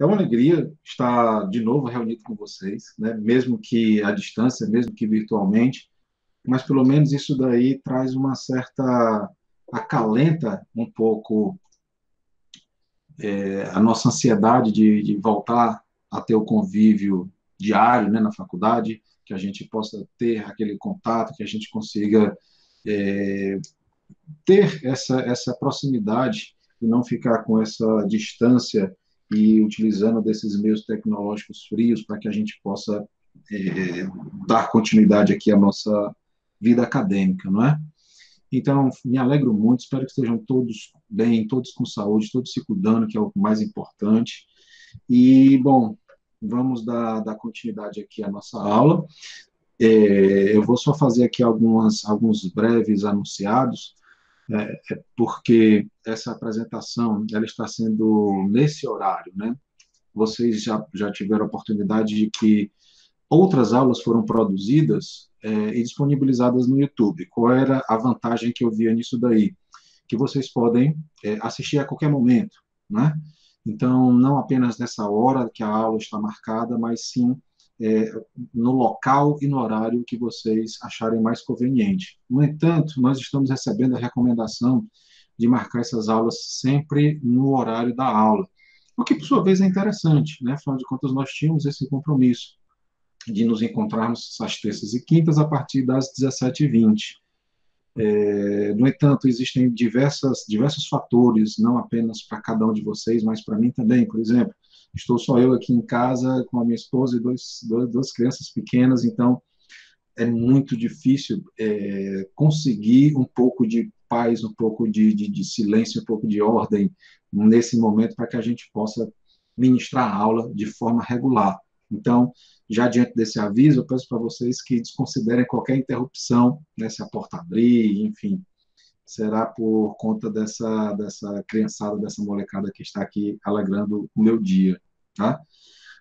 É uma alegria estar de novo reunido com vocês, né? Mesmo que à distância, mesmo que virtualmente, mas pelo menos isso daí traz uma certa acalenta um pouco a nossa ansiedade de voltar a ter o convívio diário, né, na faculdade, que a gente possa ter aquele contato, que a gente consiga é, ter essa proximidade e não ficar com essa distância e utilizando desses meios tecnológicos frios para que a gente possa dar continuidade aqui à nossa vida acadêmica, não é? Então, me alegro muito, espero que estejam todos bem, todos com saúde, todos se cuidando, que é o mais importante. E, bom, vamos dar continuidade aqui à nossa aula. Eu vou só fazer aqui alguns breves anunciados, porque essa apresentação ela está sendo nesse horário, né? Vocês já tiveram a oportunidade de que outras aulas foram produzidas e disponibilizadas no YouTube. Qual era a vantagem que eu via nisso daí? Que vocês podem assistir a qualquer momento, né? Então, não apenas nessa hora que a aula está marcada, mas sim é, no local e no horário que vocês acharem mais conveniente. No entanto, nós estamos recebendo a recomendação de marcar essas aulas sempre no horário da aula, o que, por sua vez, é interessante, né? Afinal de contas, nós tínhamos esse compromisso de nos encontrarmos às terças e quintas a partir das 17h20. No entanto, existem diversos fatores, não apenas para cada um de vocês, mas para mim também. Por exemplo, estou só eu aqui em casa com a minha esposa e duas crianças pequenas, então é muito difícil conseguir um pouco de paz, um pouco de silêncio, um pouco de ordem nesse momento para que a gente possa ministrar a aula de forma regular. Então, já diante desse aviso, eu peço para vocês que desconsiderem qualquer interrupção, né, se a porta abrir, enfim, será por conta dessa criançada, dessa molecada que está aqui alegrando o meu dia, tá?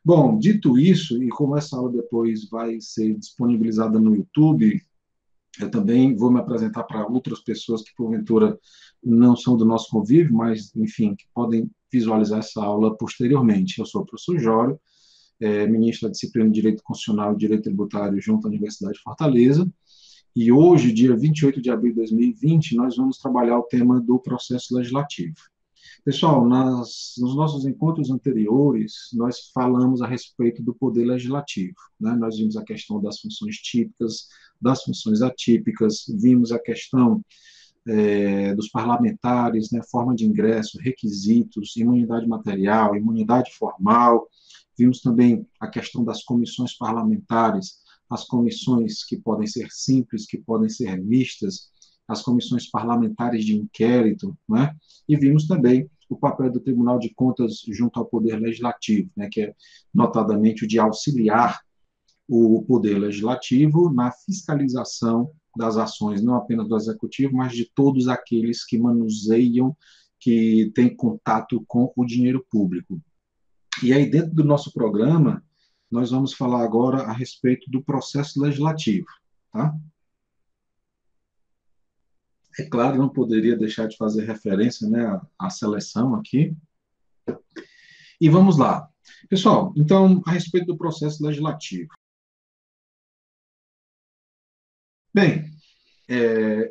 Bom, dito isso, e como essa aula depois vai ser disponibilizada no YouTube, eu também vou me apresentar para outras pessoas que, porventura, não são do nosso convívio, mas, enfim, que podem visualizar essa aula posteriormente. Eu sou o professor Jório, ministro da disciplina de Direito Constitucional e Direito Tributário junto à Universidade de Fortaleza, e hoje, dia 28 de abril de 2020, nós vamos trabalhar o tema do processo legislativo. Pessoal, nos nossos encontros anteriores, nós falamos a respeito do poder legislativo, né? Nós vimos a questão das funções típicas, das funções atípicas, vimos a questão dos parlamentares, né? Forma de ingresso, requisitos, imunidade material, imunidade formal, vimos também a questão das comissões parlamentares, as comissões que podem ser simples, que podem ser mistas, as comissões parlamentares de inquérito, né? E vimos também o papel do Tribunal de Contas junto ao Poder Legislativo, né? Que é notadamente o de auxiliar o Poder Legislativo na fiscalização das ações, não apenas do Executivo, mas de todos aqueles que manuseiam, que têm contato com o dinheiro público. E aí, dentro do nosso programa, nós vamos falar agora a respeito do processo legislativo, tá? É claro, não poderia deixar de fazer referência, né, à seleção aqui. E vamos lá. Pessoal, então, a respeito do processo legislativo. Bem,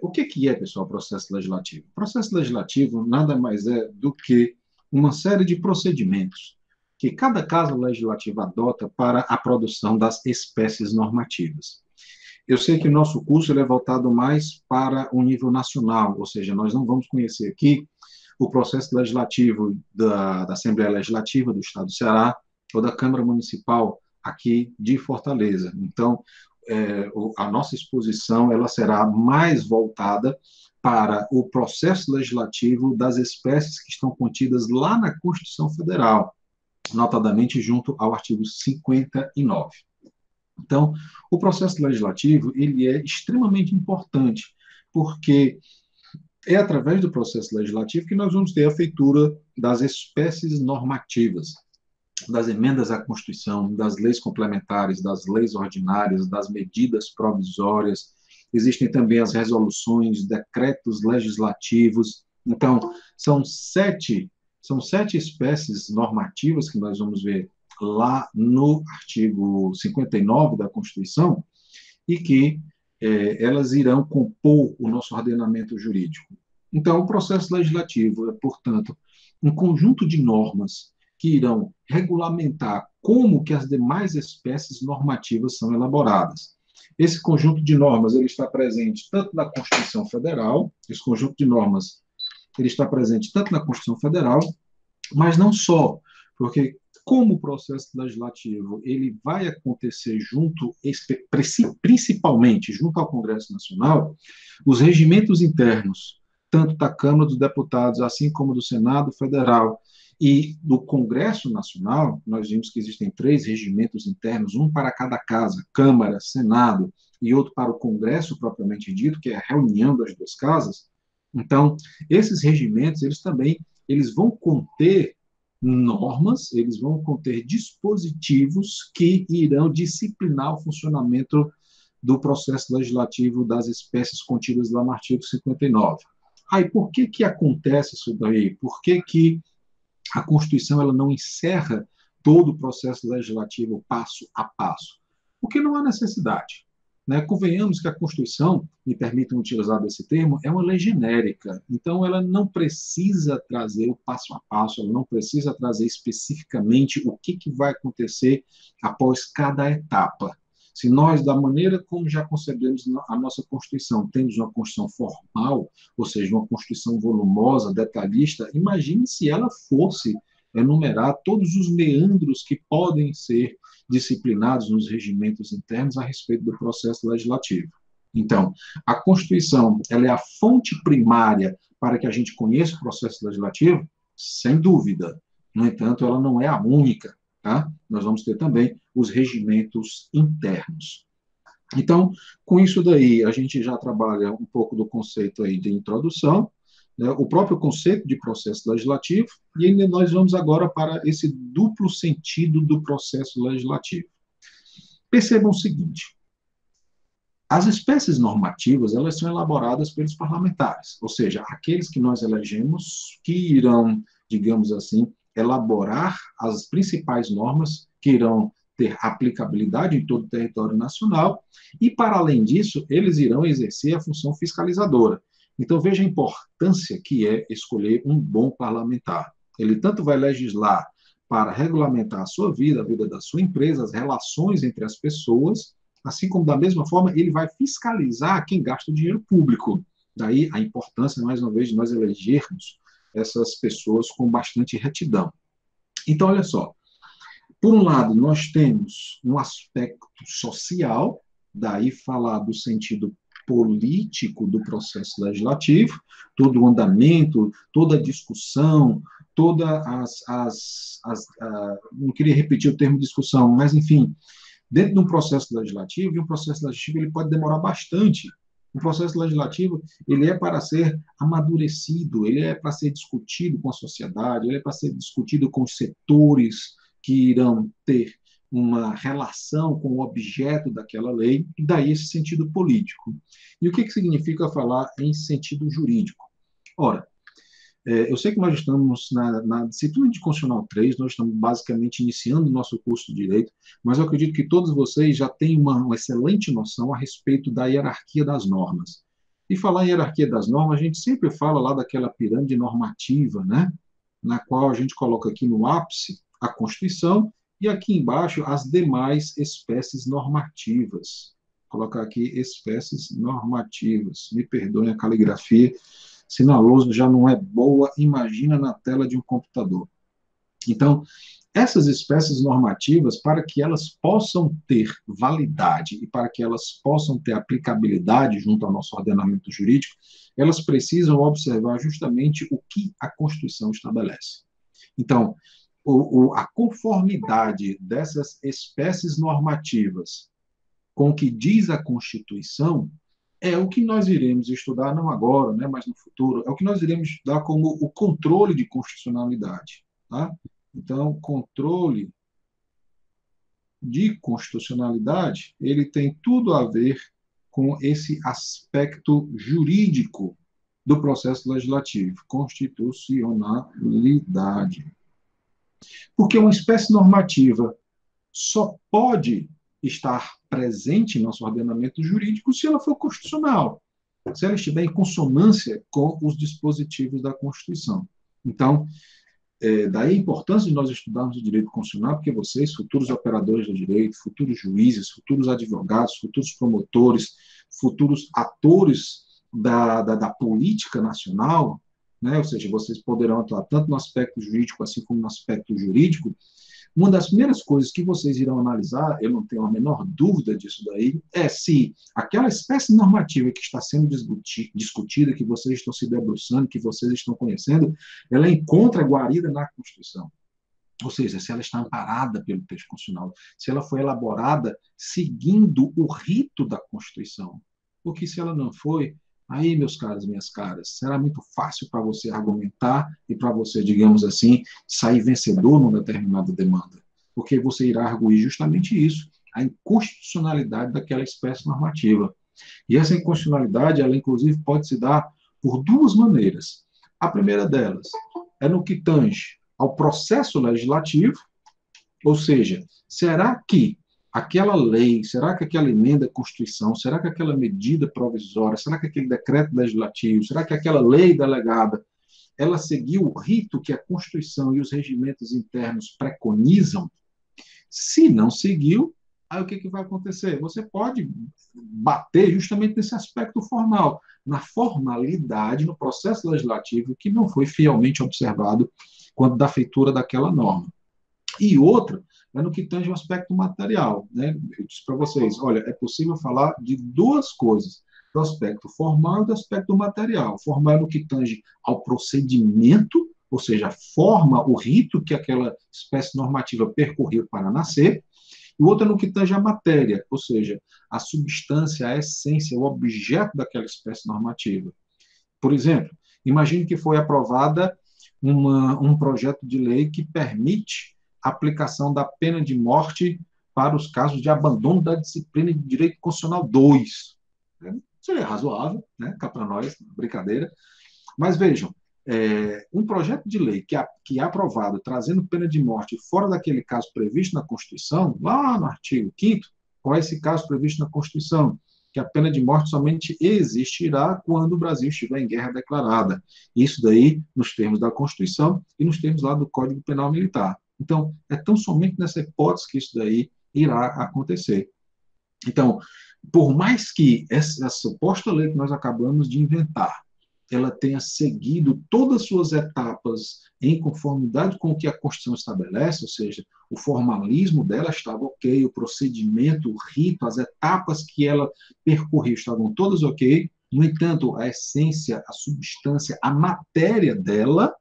o que é, pessoal, o processo legislativo? O processo legislativo nada mais é do que uma série de procedimentos que cada casa legislativa adota para a produção das espécies normativas. Eu sei que o nosso curso ele é voltado mais para o nível nacional, ou seja, nós não vamos conhecer aqui o processo legislativo da Assembleia Legislativa do Estado do Ceará ou da Câmara Municipal aqui de Fortaleza. Então, a nossa exposição ela será mais voltada para o processo legislativo das espécies que estão contidas lá na Constituição Federal, notadamente junto ao artigo 59. Então, o processo legislativo ele é extremamente importante, porque é através do processo legislativo que nós vamos ter a feitura das espécies normativas, das emendas à Constituição, das leis complementares, das leis ordinárias, das medidas provisórias. Existem também as resoluções, decretos legislativos. Então, são São 7 espécies normativas que nós vamos ver lá no artigo 59 da Constituição e que elas irão compor o nosso ordenamento jurídico. Então, o processo legislativo é, portanto, um conjunto de normas que irão regulamentar como que as demais espécies normativas são elaboradas. Esse conjunto de normas ele está presente tanto na Constituição Federal, esse conjunto de normas ele está presente tanto na Constituição Federal, mas não só, porque como o processo legislativo ele vai acontecer junto, principalmente junto ao Congresso Nacional, os regimentos internos, tanto da Câmara dos Deputados, assim como do Senado Federal e do Congresso Nacional, nós vimos que existem 3 regimentos internos, um para cada casa, Câmara, Senado, e outro para o Congresso propriamente dito, que é a reunião das 2 casas. Então, esses regimentos, eles vão conter normas, eles vão conter dispositivos que irão disciplinar o funcionamento do processo legislativo das espécies contidas lá no artigo 59. Aí, por que que acontece isso daí? Por que que a Constituição ela não encerra todo o processo legislativo passo a passo? Porque não há necessidade. Né? Convenhamos que a Constituição, me permitam utilizar esse termo, é uma lei genérica. Então, ela não precisa trazer o passo a passo, ela não precisa trazer especificamente o que vai acontecer após cada etapa. Se nós, da maneira como já concebemos a nossa Constituição, temos uma Constituição formal, ou seja, uma Constituição volumosa, detalhista, imagine se ela fosse enumerar todos os meandros que podem ser disciplinados nos regimentos internos a respeito do processo legislativo. Então, a Constituição ela é a fonte primária para que a gente conheça o processo legislativo? Sem dúvida. No entanto, ela não é a única. Tá? Nós vamos ter também os regimentos internos. Então, com isso daí, a gente já trabalha um pouco do conceito aí de introdução, né, o próprio conceito de processo legislativo, e ainda nós vamos agora para esse duplo sentido do processo legislativo. Percebam o seguinte, as espécies normativas, elas são elaboradas pelos parlamentares, ou seja, aqueles que nós elegemos que irão, digamos assim, elaborar as principais normas que irão ter aplicabilidade em todo o território nacional e, para além disso, eles irão exercer a função fiscalizadora. Então, veja a importância que é escolher um bom parlamentar. Ele tanto vai legislar para regulamentar a sua vida, a vida da sua empresa, as relações entre as pessoas, assim como, da mesma forma, ele vai fiscalizar quem gasta o dinheiro público. Daí a importância, mais uma vez, de nós elegermos essas pessoas com bastante retidão. Então, olha só, por um lado, nós temos um aspecto social, daí falar do sentido político do processo legislativo, todo o andamento, toda a discussão, não queria repetir o termo discussão, mas, enfim, dentro de um processo legislativo, e um processo legislativo ele pode demorar bastante. O processo legislativo ele é para ser amadurecido, ele é para ser discutido com a sociedade, ele é para ser discutido com os setores que irão ter uma relação com o objeto daquela lei, e daí esse sentido político. E o que significa falar em sentido jurídico? Ora, eu sei que nós estamos na disciplina de Constitucional 3, nós estamos basicamente iniciando o nosso curso de Direito, mas eu acredito que todos vocês já têm uma excelente noção a respeito da hierarquia das normas. E falar em hierarquia das normas, a gente sempre fala lá daquela pirâmide normativa, né? Na qual a gente coloca aqui no ápice a Constituição e aqui embaixo as demais espécies normativas. Vou colocar aqui espécies normativas. Me perdoem a caligrafia, se na lousa já não é boa, imagina na tela de um computador. Então, essas espécies normativas, para que elas possam ter validade e para que elas possam ter aplicabilidade junto ao nosso ordenamento jurídico, elas precisam observar justamente o que a Constituição estabelece. Então, a conformidade dessas espécies normativas com o que diz a Constituição é o que nós iremos estudar, não agora, né, mas no futuro, é o que nós iremos estudar como o controle de constitucionalidade. Tá? Então, controle de constitucionalidade, ele tem tudo a ver com esse aspecto jurídico do processo legislativo, constitucionalidade. Porque uma espécie normativa só pode estar presente em nosso ordenamento jurídico se ela for constitucional, se ela estiver em consonância com os dispositivos da Constituição. Então, daí a importância de nós estudarmos o direito constitucional, porque vocês, futuros operadores do direito, futuros juízes, futuros advogados, futuros promotores, futuros atores da política nacional, né? Ou seja, vocês poderão atuar tanto no aspecto jurídico assim como no aspecto jurídico. Uma das primeiras coisas que vocês irão analisar, eu não tenho a menor dúvida disso daí, é se aquela espécie normativa que está sendo discutida, que vocês estão se debruçando, que vocês estão conhecendo, ela encontra guarida na Constituição. Ou seja, se ela está amparada pelo texto constitucional, se ela foi elaborada seguindo o rito da Constituição. Porque se ela não foi, aí, meus caros, minhas caras, será muito fácil para você argumentar e para você, digamos assim, sair vencedor numa determinada demanda. Porque você irá arguir justamente isso, a inconstitucionalidade daquela espécie normativa. E essa inconstitucionalidade, ela inclusive pode se dar por duas maneiras. A primeira delas é no que tange ao processo legislativo, ou seja, será que aquela lei, será que aquela emenda à Constituição, será que aquela medida provisória, será que aquele decreto legislativo, será que aquela lei delegada, ela seguiu o rito que a Constituição e os regimentos internos preconizam? Se não seguiu, aí o que vai acontecer? Você pode bater justamente nesse aspecto formal, na formalidade, no processo legislativo que não foi fielmente observado quando da feitura daquela norma. E outra é no que tange o aspecto material. Né? Eu disse para vocês, olha, é possível falar de duas coisas, do aspecto formal e do aspecto material. Formal é no que tange ao procedimento, ou seja, a forma, o rito que aquela espécie normativa percorreu para nascer, e o outro é no que tange a matéria, ou seja, a substância, a essência, o objeto daquela espécie normativa. Por exemplo, imagine que foi aprovada um projeto de lei que permite a aplicação da pena de morte para os casos de abandono da disciplina de Direito Constitucional 2. Seria razoável, né? Cá para nós, brincadeira. Mas vejam, um projeto de lei que é aprovado trazendo pena de morte fora daquele caso previsto na Constituição, lá no artigo 5º, qual é esse caso previsto na Constituição? Que a pena de morte somente existirá quando o Brasil estiver em guerra declarada. Isso daí nos termos da Constituição e nos termos lá do Código Penal Militar. Então, é tão somente nessa hipótese que isso daí irá acontecer. Então, por mais que essa suposta lei que nós acabamos de inventar, ela tenha seguido todas as suas etapas em conformidade com o que a Constituição estabelece, ou seja, o formalismo dela estava ok, o procedimento, o rito, as etapas que ela percorreu estavam todas ok, no entanto, a essência, a substância, a matéria dela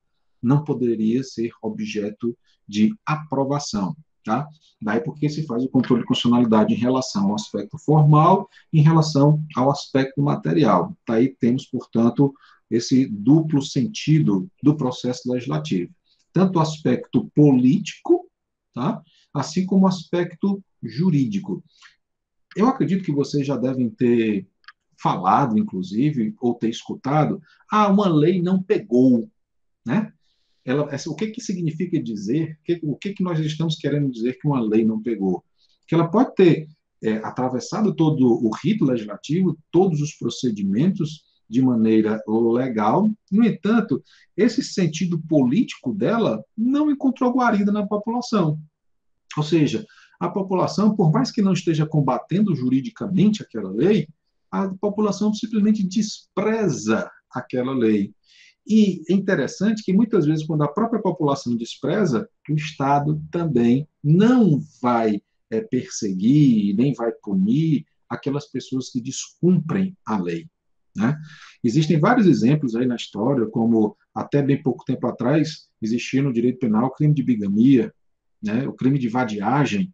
não poderia ser objeto de aprovação. Tá? Daí porque se faz o controle de constitucionalidade em relação ao aspecto formal, em relação ao aspecto material. Daí temos, portanto, esse duplo sentido do processo legislativo. Tanto o aspecto político, tá? Assim como o aspecto jurídico. Eu acredito que vocês já devem ter falado, inclusive, ou ter escutado, uma lei não pegou, né? O que significa dizer, o que nós estamos querendo dizer que uma lei não pegou? Que ela pode ter atravessado todo o rito legislativo, todos os procedimentos de maneira legal, no entanto, esse sentido político dela não encontrou guarida na população. Ou seja, a população, por mais que não esteja combatendo juridicamente aquela lei, a população simplesmente despreza aquela lei. E é interessante que, muitas vezes, quando a própria população despreza, o Estado também não vai perseguir, nem vai punir aquelas pessoas que descumprem a lei. Né? Existem vários exemplos aí na história, como até bem pouco tempo atrás existia no direito penal o crime de bigamia, né? O crime de vadiagem.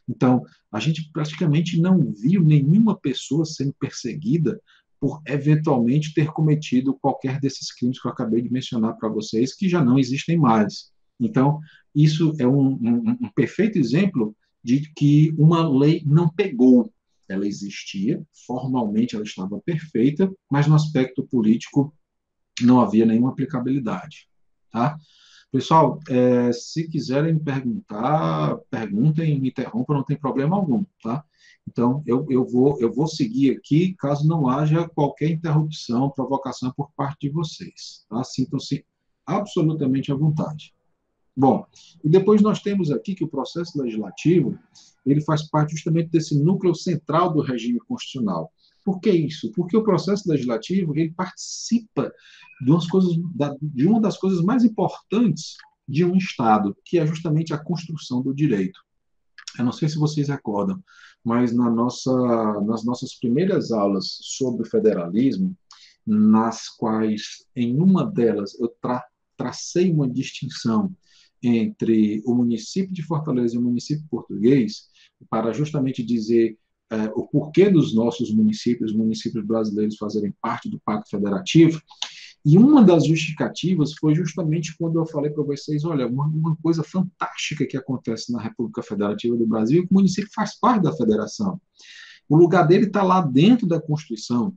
Então, a gente praticamente não viu nenhuma pessoa sendo perseguida por eventualmente ter cometido qualquer desses crimes que eu acabei de mencionar para vocês, que já não existem mais. Então, isso é um perfeito exemplo de que uma lei não pegou. Ela existia, formalmente ela estava perfeita, mas no aspecto político não havia nenhuma aplicabilidade, tá? Pessoal, se quiserem perguntar, perguntem, me interrompam, não tem problema algum, tá? Então, eu vou seguir aqui, caso não haja qualquer interrupção, provocação por parte de vocês, tá? Sintam-se absolutamente à vontade. Bom, e depois nós temos aqui que o processo legislativo, ele faz parte justamente desse núcleo central do regime constitucional. Por que isso? Porque o processo legislativo, ele participa de uma das coisas mais importantes de um Estado, que é justamente a construção do direito. Eu não sei se vocês recordam, mas nas nossas primeiras aulas sobre federalismo, nas quais, em uma delas, eu tracei uma distinção entre o município de Fortaleza e o município português, para justamente dizer o porquê dos nossos municípios, os municípios brasileiros, fazerem parte do Pacto Federativo. E uma das justificativas foi justamente quando eu falei para vocês, olha, uma coisa fantástica que acontece na República Federativa do Brasil, é que o município faz parte da federação. O lugar dele está lá dentro da Constituição.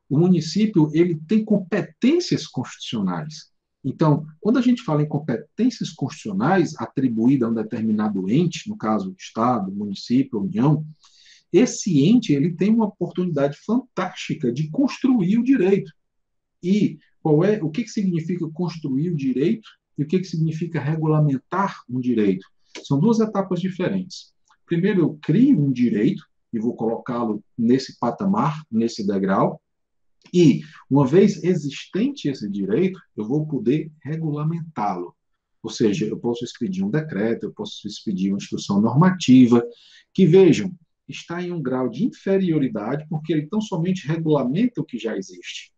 O município, ele tem competências constitucionais. Então, quando a gente fala em competências constitucionais atribuídas a um determinado ente, no caso, Estado, município, União, esse ente ele tem uma oportunidade fantástica de construir o direito. E o que significa construir o direito e o que significa regulamentar um direito? São duas etapas diferentes. Primeiro, eu crio um direito e vou colocá-lo nesse patamar, nesse degrau, e, uma vez existente esse direito, eu vou poder regulamentá-lo. Ou seja, eu posso expedir um decreto, eu posso expedir uma instrução normativa, que, vejam, está em um grau de inferioridade, porque ele tão somente regulamenta o que já existe.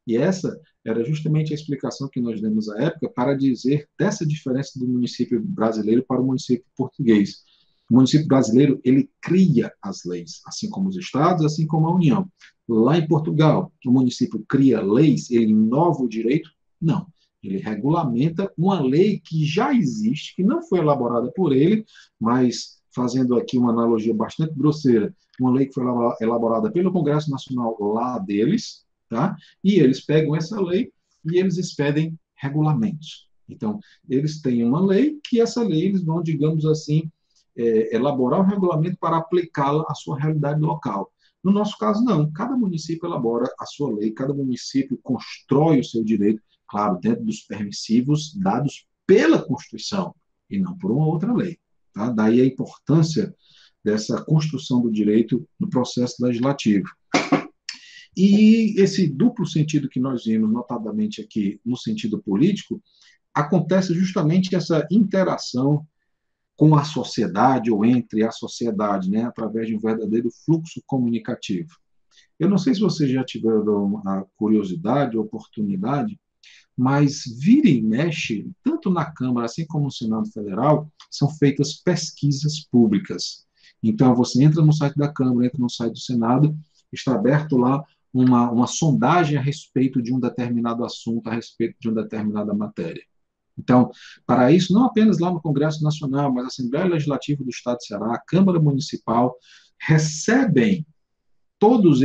E essa era justamente a explicação que nós demos à época para dizer dessa diferença do município brasileiro para o município português. O município brasileiro, ele cria as leis, assim como os estados, assim como a União. Lá em Portugal, o município cria leis, ele inova o direito? Não. Ele regulamenta uma lei que já existe, que não foi elaborada por ele, mas, fazendo aqui uma analogia bastante grosseira, uma lei que foi elaborada pelo Congresso Nacional lá deles, tá? E eles pegam essa lei e eles expedem regulamentos. Então, eles têm uma lei que essa lei eles vão, digamos assim, elaborar um regulamento para aplicá-la à sua realidade local. No nosso caso, não. Cada município elabora a sua lei, cada município constrói o seu direito, claro, dentro dos permissivos dados pela Constituição e não por uma outra lei. Tá? Daí a importância dessa construção do direito no processo legislativo. E esse duplo sentido que nós vimos, notadamente aqui no sentido político, acontece justamente essa interação com a sociedade ou entre a sociedade, né, através de um verdadeiro fluxo comunicativo. Eu não sei se vocês já tiveram a curiosidade, a oportunidade, mas vira e mexe, tanto na Câmara assim como no Senado Federal, são feitas pesquisas públicas. Então, você entra no site da Câmara, entra no site do Senado, está aberto lá uma sondagem a respeito de um determinado assunto, a respeito de uma determinada matéria. Então, para isso, não apenas lá no Congresso Nacional, mas a Assembleia Legislativa do Estado de Ceará, a Câmara Municipal, recebem todas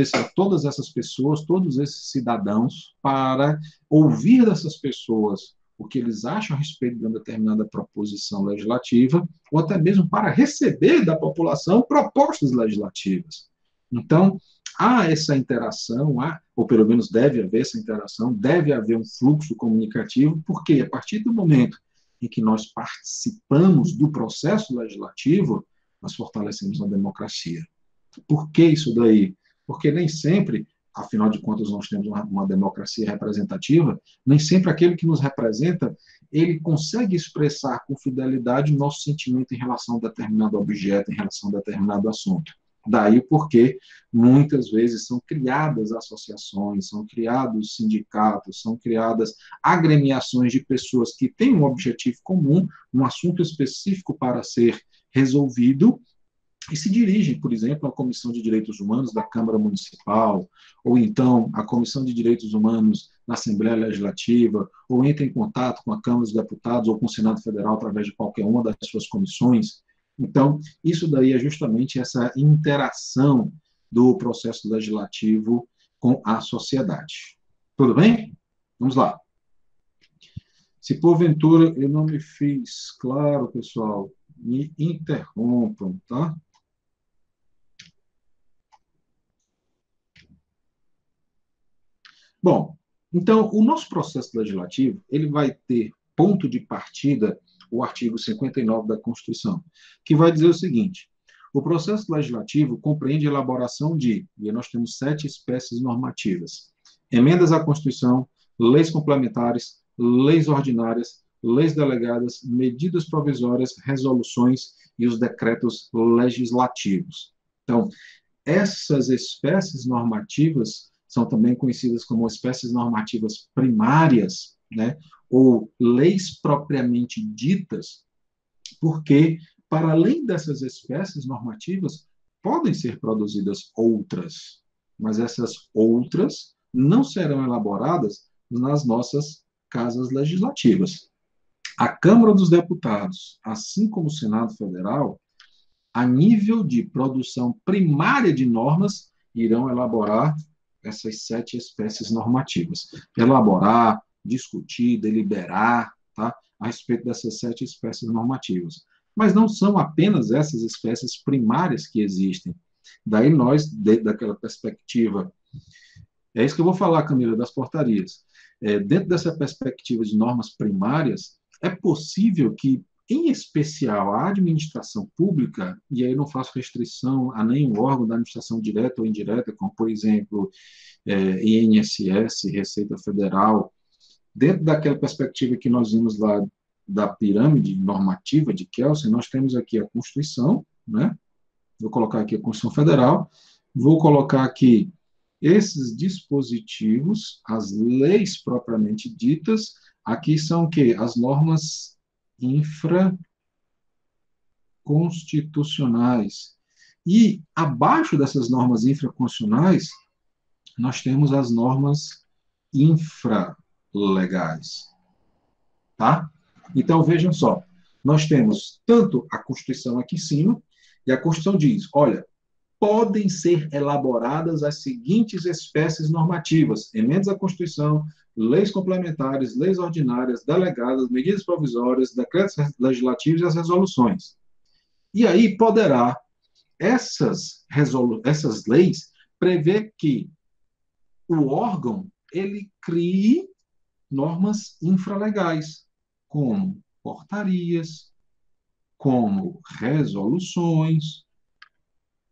essas pessoas, todos esses cidadãos, para ouvir dessas pessoas o que eles acham a respeito de uma determinada proposição legislativa, ou até mesmo para receber da população propostas legislativas. Então, há essa interação, ou pelo menos deve haver essa interação, deve haver um fluxo comunicativo, porque a partir do momento em que nós participamos do processo legislativo, nós fortalecemos a democracia. Por que isso daí? Porque nem sempre, afinal de contas, nós temos uma democracia representativa, nem sempre aquele que nos representa, ele consegue expressar com fidelidade o nosso sentimento em relação a determinado objeto, em relação a determinado assunto. Daí porque muitas vezes são criadas associações, são criados sindicatos, são criadas agremiações de pessoas que têm um objetivo comum, um assunto específico para ser resolvido, e se dirigem, por exemplo, à Comissão de Direitos Humanos da Câmara Municipal, ou então à Comissão de Direitos Humanos na Assembleia Legislativa, ou entram em contato com a Câmara dos Deputados ou com o Senado Federal através de qualquer uma das suas comissões. Então, isso daí é justamente essa interação do processo legislativo com a sociedade. Tudo bem? Vamos lá. Se porventura eu não me fiz claro, pessoal, me interrompam, tá? Bom, então, o nosso processo legislativo, ele vai ter ponto de partida o artigo 59 da Constituição, que vai dizer o seguinte: o processo legislativo compreende a elaboração de, e nós temos 7 espécies normativas: emendas à Constituição, leis complementares, leis ordinárias, leis delegadas, medidas provisórias, resoluções e os decretos legislativos. Então, essas espécies normativas são também conhecidas como espécies normativas primárias, né, ou leis propriamente ditas, porque, para além dessas espécies normativas, podem ser produzidas outras, mas essas outras não serão elaboradas nas nossas casas legislativas. A Câmara dos Deputados, assim como o Senado Federal, a nível de produção primária de normas, irão elaborar essas 7 espécies normativas. Elaborar, discutir, deliberar, tá? A respeito dessas 7 espécies normativas. Mas não são apenas essas espécies primárias que existem. Daí nós, dentro daquela perspectiva, é isso que eu vou falar, Camila, das portarias. Dentro dessa perspectiva de normas primárias, é possível que, em especial, a administração pública, e aí não faço restrição a nenhum órgão da administração direta ou indireta, como, por exemplo, INSS, Receita Federal, dentro daquela perspectiva que nós vimos lá da pirâmide normativa de Kelsen, nós temos aqui a Constituição, né? Vou colocar aqui a Constituição Federal, vou colocar aqui esses dispositivos, as leis propriamente ditas, aqui são o quê? As normas infraconstitucionais. E abaixo dessas normas infraconstitucionais, nós temos as normas infralegais, tá? Então, vejam só, nós temos tanto a Constituição aqui em cima, e a Constituição diz, olha, podem ser elaboradas as seguintes espécies normativas: emendas à Constituição, leis complementares, leis ordinárias, delegadas, medidas provisórias, decretos legislativos e as resoluções. E aí poderá essas leis prever que o órgão ele crie normas infralegais, como portarias, como resoluções,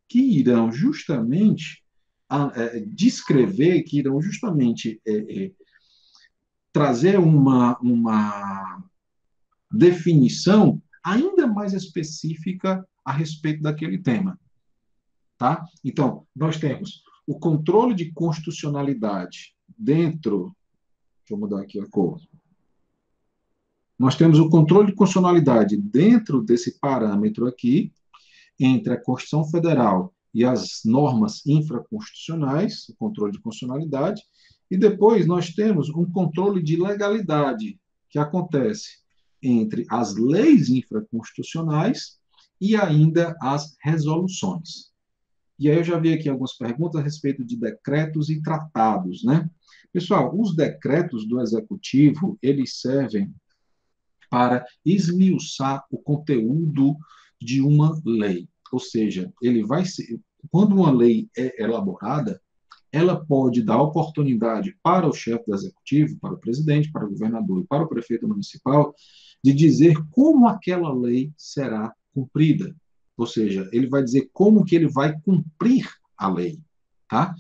que irão justamente descrever, que irão justamente trazer uma definição ainda mais específica a respeito daquele tema. Tá? Então, nós temos o controle de constitucionalidade dentro. Deixa eu mudar aqui a cor. Nós temos o controle de constitucionalidade dentro desse parâmetro aqui, entre a Constituição Federal e as normas infraconstitucionais, o controle de constitucionalidade, e depois nós temos um controle de legalidade, que acontece entre as leis infraconstitucionais e ainda as resoluções. E aí eu já vi aqui algumas perguntas a respeito de decretos e tratados, né? Pessoal, os decretos do Executivo, eles servem para esmiuçar o conteúdo de uma lei. Ou seja, ele vai ser, quando uma lei é elaborada, ela pode dar oportunidade para o chefe do executivo, para o presidente, para o governador e para o prefeito municipal, de dizer como aquela lei será cumprida. Ou seja, ele vai dizer como que ele vai cumprir a lei, tá?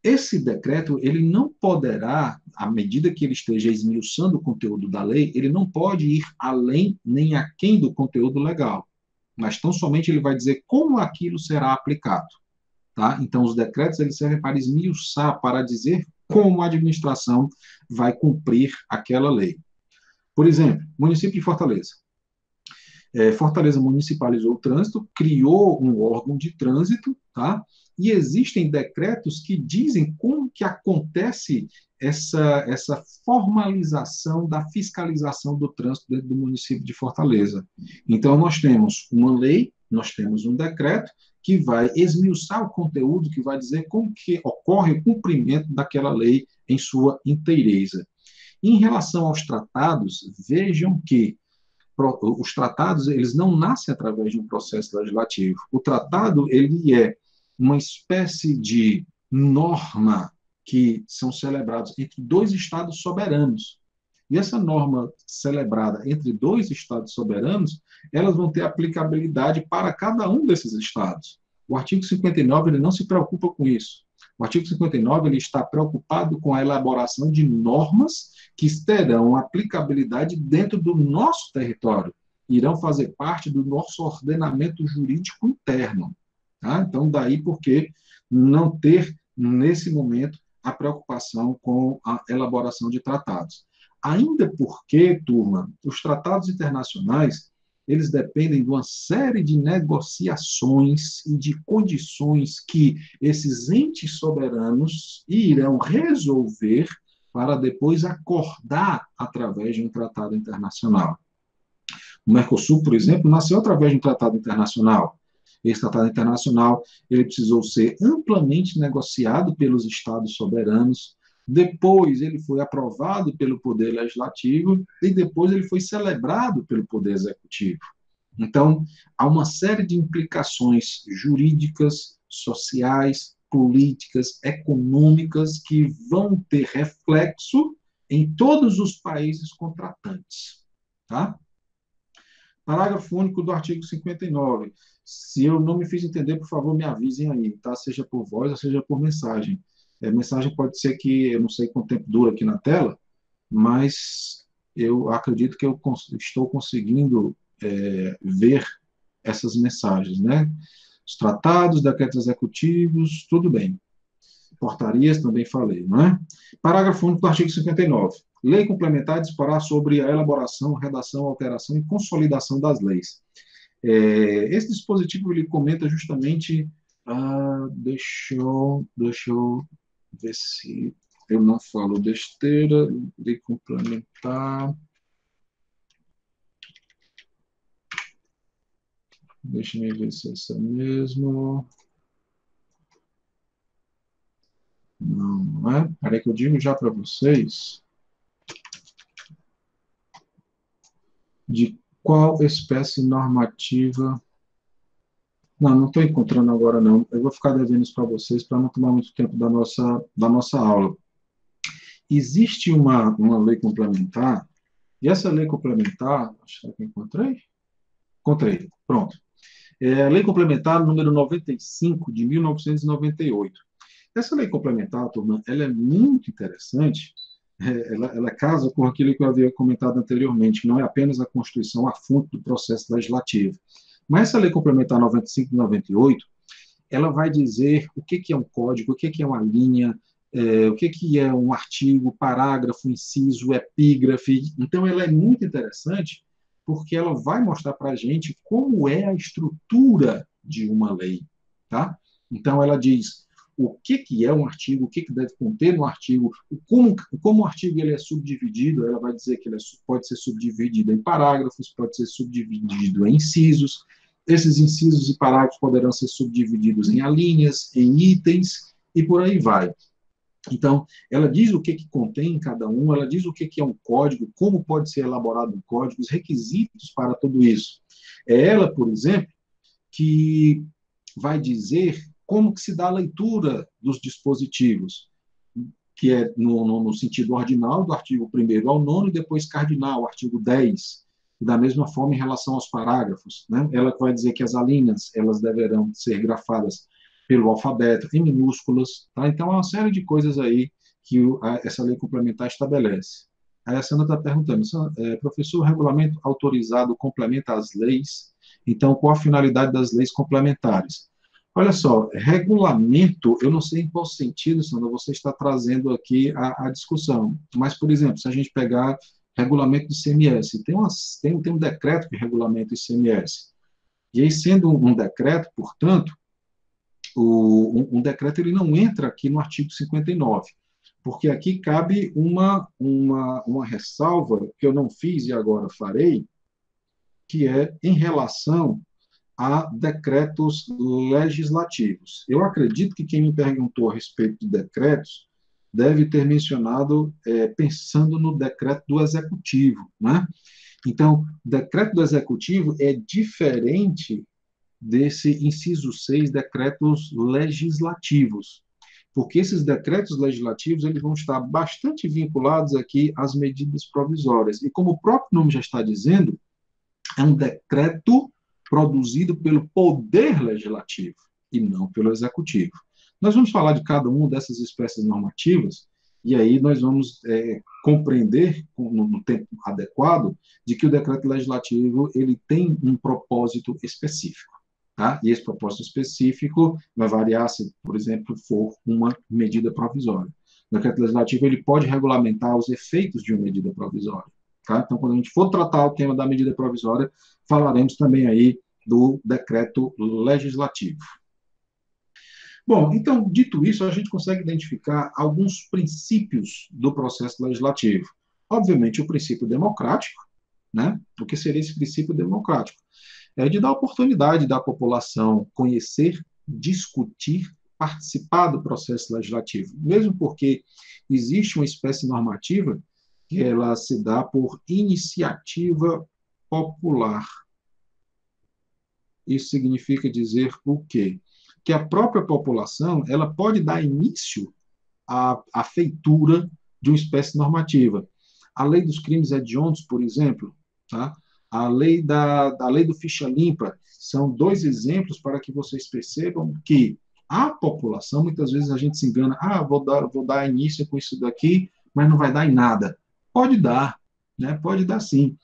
Esse decreto, ele não poderá, à medida que ele esteja esmiuçando o conteúdo da lei, ele não pode ir além nem aquém do conteúdo legal, mas tão somente ele vai dizer como aquilo será aplicado, tá? Então, os decretos, eles servem para esmiuçar, para dizer como a administração vai cumprir aquela lei. Por exemplo, município de Fortaleza. Fortaleza municipalizou o trânsito, criou um órgão de trânsito, tá? E existem decretos que dizem como que acontece essa formalização da fiscalização do trânsito dentro do município de Fortaleza. Então, nós temos uma lei, nós temos um decreto que vai esmiuçar o conteúdo, que vai dizer como que ocorre o cumprimento daquela lei em sua inteireza. Em relação aos tratados, vejam que os tratados, eles não nascem através de um processo legislativo. O tratado, ele é uma espécie de norma que são celebrados entre dois estados soberanos. E essa norma celebrada entre dois estados soberanos, elas vão ter aplicabilidade para cada um desses estados. O artigo 59 ele não se preocupa com isso. O artigo 59 ele está preocupado com a elaboração de normas que terão aplicabilidade dentro do nosso território, irão fazer parte do nosso ordenamento jurídico interno. Tá? Então, daí porque não ter, nesse momento, a preocupação com a elaboração de tratados. Ainda porque, turma, os tratados internacionais, eles dependem de uma série de negociações e de condições que esses entes soberanos irão resolver para depois acordar através de um tratado internacional. O Mercosul, por exemplo, nasceu através de um tratado internacional. Esse tratado internacional ele precisou ser amplamente negociado pelos estados soberanos, depois ele foi aprovado pelo Poder Legislativo e depois ele foi celebrado pelo Poder Executivo. Então, há uma série de implicações jurídicas, sociais, políticas, econômicas que vão ter reflexo em todos os países contratantes. Tá? Parágrafo único do artigo 59. Se eu não me fiz entender, por favor, me avisem aí, tá? Seja por voz ou seja por mensagem. Mensagem pode ser que, eu não sei quanto tempo dura aqui na tela, mas eu acredito que eu estou conseguindo ver essas mensagens, né? Os tratados, decretos executivos, tudo bem. Portarias, também falei, não é? Parágrafo único do artigo 59. Lei complementar disporá sobre a elaboração, redação, alteração e consolidação das leis. Esse dispositivo ele comenta justamente. Deixa eu ver se eu não falo besteira. Lei complementar. Deixa eu ver se é essa mesmo. Não, não é? Peraí que eu digo já para vocês de qual espécie normativa. Não estou encontrando agora, não. Eu vou ficar devendo isso para vocês para não tomar muito tempo da nossa aula. Existe uma lei complementar, e essa lei complementar, acho que encontrei? Encontrei, pronto. É a Lei Complementar número 95, de 1998. Essa lei complementar, turma, ela é muito interessante, ela casa com aquilo que eu havia comentado anteriormente, não é apenas a Constituição a fonte do processo legislativo. Mas essa lei complementar 95 e 98, ela vai dizer o que é um código, o que é uma linha, o que é um artigo, parágrafo, inciso, epígrafe. Então, ela é muito interessante porque ela vai mostrar para a gente como é a estrutura de uma lei. Tá? Então, ela diz o que é um artigo, o que deve conter no artigo, como o artigo ele é subdividido, ela vai dizer que ele pode ser subdividido em parágrafos, pode ser subdividido em incisos, esses incisos e parágrafos poderão ser subdivididos em alíneas, em itens, e por aí vai. Então, ela diz o que contém em cada um, ela diz o que é um código, como pode ser elaborado um código, os requisitos para tudo isso. É ela, por exemplo, que vai dizer como que se dá a leitura dos dispositivos, que é no sentido ordinal, do artigo 1º ao 9º, e depois cardinal, artigo 10. E da mesma forma, em relação aos parágrafos, né? Ela vai dizer que as alíneas elas deverão ser grafadas pelo alfabeto, em minúsculas. Tá? Então, há uma série de coisas aí que essa lei complementar estabelece. Aí a Sandra está perguntando, professor, o regulamento autorizado complementa as leis? Então, qual a finalidade das leis complementares? Olha só, regulamento, eu não sei em qual sentido, Sandra, você está trazendo aqui a discussão. Mas, por exemplo, se a gente pegar regulamento do ICMS, tem um decreto que regulamenta o ICMS. E aí, sendo um decreto, portanto, um decreto ele não entra aqui no artigo 59, porque aqui cabe uma ressalva que eu não fiz e agora farei, que é em relação a decretos legislativos. Eu acredito que quem me perguntou a respeito de decretos deve ter mencionado, pensando no decreto do Executivo, né? Então, o decreto do Executivo é diferente desse inciso 6, decretos legislativos, porque esses decretos legislativos eles vão estar bastante vinculados aqui às medidas provisórias. E como o próprio nome já está dizendo, é um decreto produzido pelo Poder Legislativo e não pelo Executivo. Nós vamos falar de cada uma dessas espécies normativas e aí nós vamos compreender no tempo adequado de que o decreto legislativo ele tem um propósito específico. Tá? E esse propósito específico vai variar se, por exemplo, for uma medida provisória. O decreto legislativo ele pode regulamentar os efeitos de uma medida provisória. Tá? Então, quando a gente for tratar o tema da medida provisória, falaremos também aí do decreto legislativo. Bom, então, dito isso, a gente consegue identificar alguns princípios do processo legislativo. Obviamente, o princípio democrático, né? O que seria esse princípio democrático? É de dar oportunidade da população conhecer, discutir, participar do processo legislativo, mesmo porque existe uma espécie normativa que ela se dá por iniciativa popular. Isso significa dizer o quê? Que a própria população ela pode dar início à feitura de uma espécie normativa. A lei dos crimes hediondos, por exemplo, tá? A lei do ficha limpa, são dois exemplos para que vocês percebam que a população, muitas vezes a gente se engana, vou dar início com isso daqui, mas não vai dar em nada. Pode dar, né? Pode dar sim.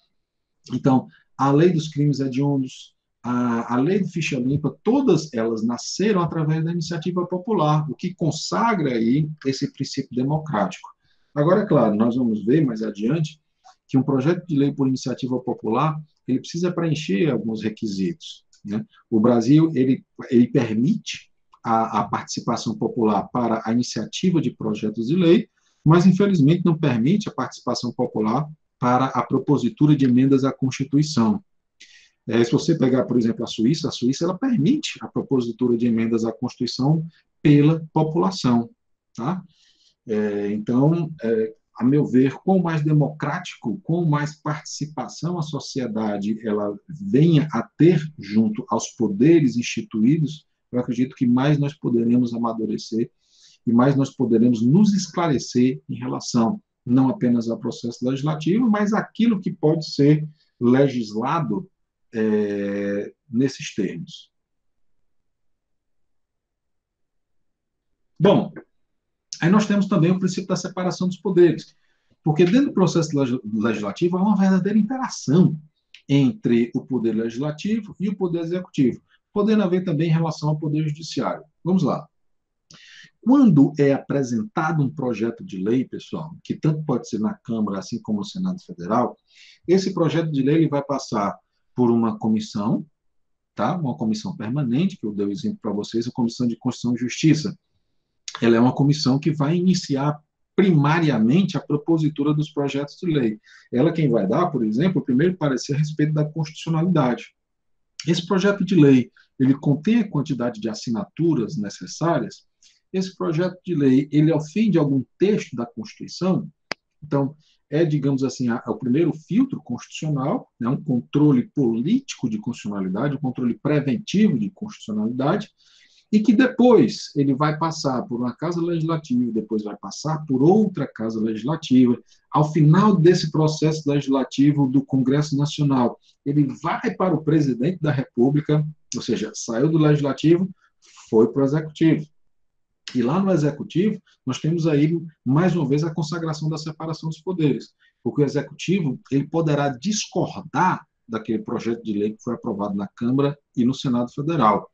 Então, a lei dos crimes hediondos, a lei do ficha limpa, todas elas nasceram através da iniciativa popular, o que consagra aí esse princípio democrático. Agora, é claro, nós vamos ver mais adiante que um projeto de lei por iniciativa popular ele precisa preencher alguns requisitos. Né? O Brasil ele permite a participação popular para a iniciativa de projetos de lei, mas infelizmente não permite a participação popular para a propositura de emendas à Constituição. Se você pegar, por exemplo, a Suíça ela permite a propositura de emendas à Constituição pela população. Tá? Então, a meu ver, quanto mais democrático, quanto mais participação a sociedade ela venha a ter junto aos poderes instituídos, eu acredito que mais nós poderemos amadurecer e mais nós poderemos nos esclarecer em relação não apenas ao processo legislativo, mas aquilo que pode ser legislado nesses termos. Bom, aí nós temos também o princípio da separação dos poderes, porque dentro do processo legislativo há uma verdadeira interação entre o poder legislativo e o poder executivo, podendo haver também em relação ao poder judiciário. Vamos lá. Quando é apresentado um projeto de lei, pessoal, que tanto pode ser na Câmara, assim como no Senado Federal, esse projeto de lei ele vai passar por uma comissão, tá? Uma comissão permanente, que eu dei o exemplo para vocês, a Comissão de Constituição e Justiça. Ela é uma comissão que vai iniciar primariamente a propositura dos projetos de lei. Ela quem vai dar, por exemplo, o primeiro parecer a respeito da constitucionalidade. Esse projeto de lei, ele contém a quantidade de assinaturas necessárias. Esse projeto de lei, ele ofende algum texto da Constituição? Então, digamos assim, o primeiro filtro constitucional, né, um controle político de constitucionalidade, um controle preventivo de constitucionalidade, e que depois ele vai passar por uma casa legislativa, depois vai passar por outra casa legislativa. Ao final desse processo legislativo do Congresso Nacional, ele vai para o presidente da República, ou seja, saiu do legislativo, foi para o executivo. E lá no executivo, nós temos aí, mais uma vez, a consagração da separação dos poderes, porque o executivo ele poderá discordar daquele projeto de lei que foi aprovado na Câmara e no Senado Federal.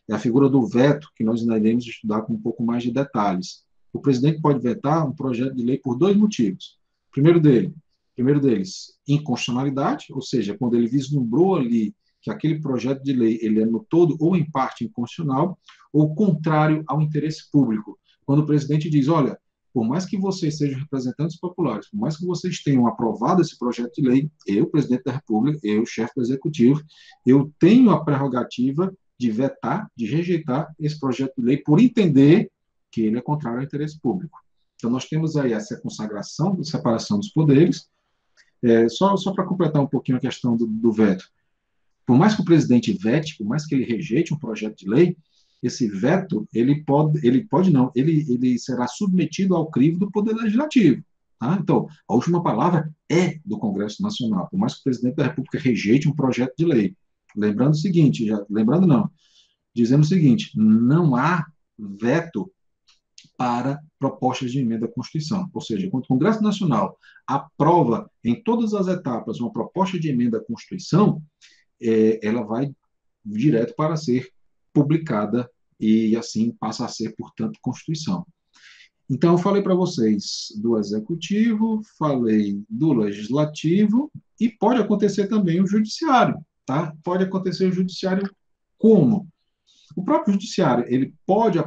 É a figura do veto que nós ainda iremos estudar com um pouco mais de detalhes. O presidente pode vetar um projeto de lei por dois motivos. Primeiro deles, inconstitucionalidade, ou seja, quando ele vislumbrou ali que aquele projeto de lei ele é no todo ou em parte inconstitucional, ou contrário ao interesse público. Quando o presidente diz, olha, por mais que vocês sejam representantes populares, por mais que vocês tenham aprovado esse projeto de lei, eu, presidente da República, eu, chefe do Executivo, eu tenho a prerrogativa de vetar, de rejeitar esse projeto de lei por entender que ele é contrário ao interesse público. Então, nós temos aí essa consagração da separação dos poderes. Só para completar um pouquinho a questão do veto. Por mais que o presidente vete, por mais que ele rejeite um projeto de lei, esse veto, ele pode não, ele será submetido ao crivo do Poder Legislativo. Tá? Então, a última palavra é do Congresso Nacional, por mais que o presidente da República rejeite um projeto de lei. Lembrando o seguinte, lembrando não, dizendo o seguinte, não há veto para propostas de emenda à Constituição. Ou seja, quando o Congresso Nacional aprova em todas as etapas uma proposta de emenda à Constituição, ela vai direto para ser publicada e assim passa a ser, portanto, Constituição. Então, eu falei para vocês do Executivo, falei do Legislativo e pode acontecer também o Judiciário, tá? Pode acontecer o Judiciário como? O próprio Judiciário, ele pode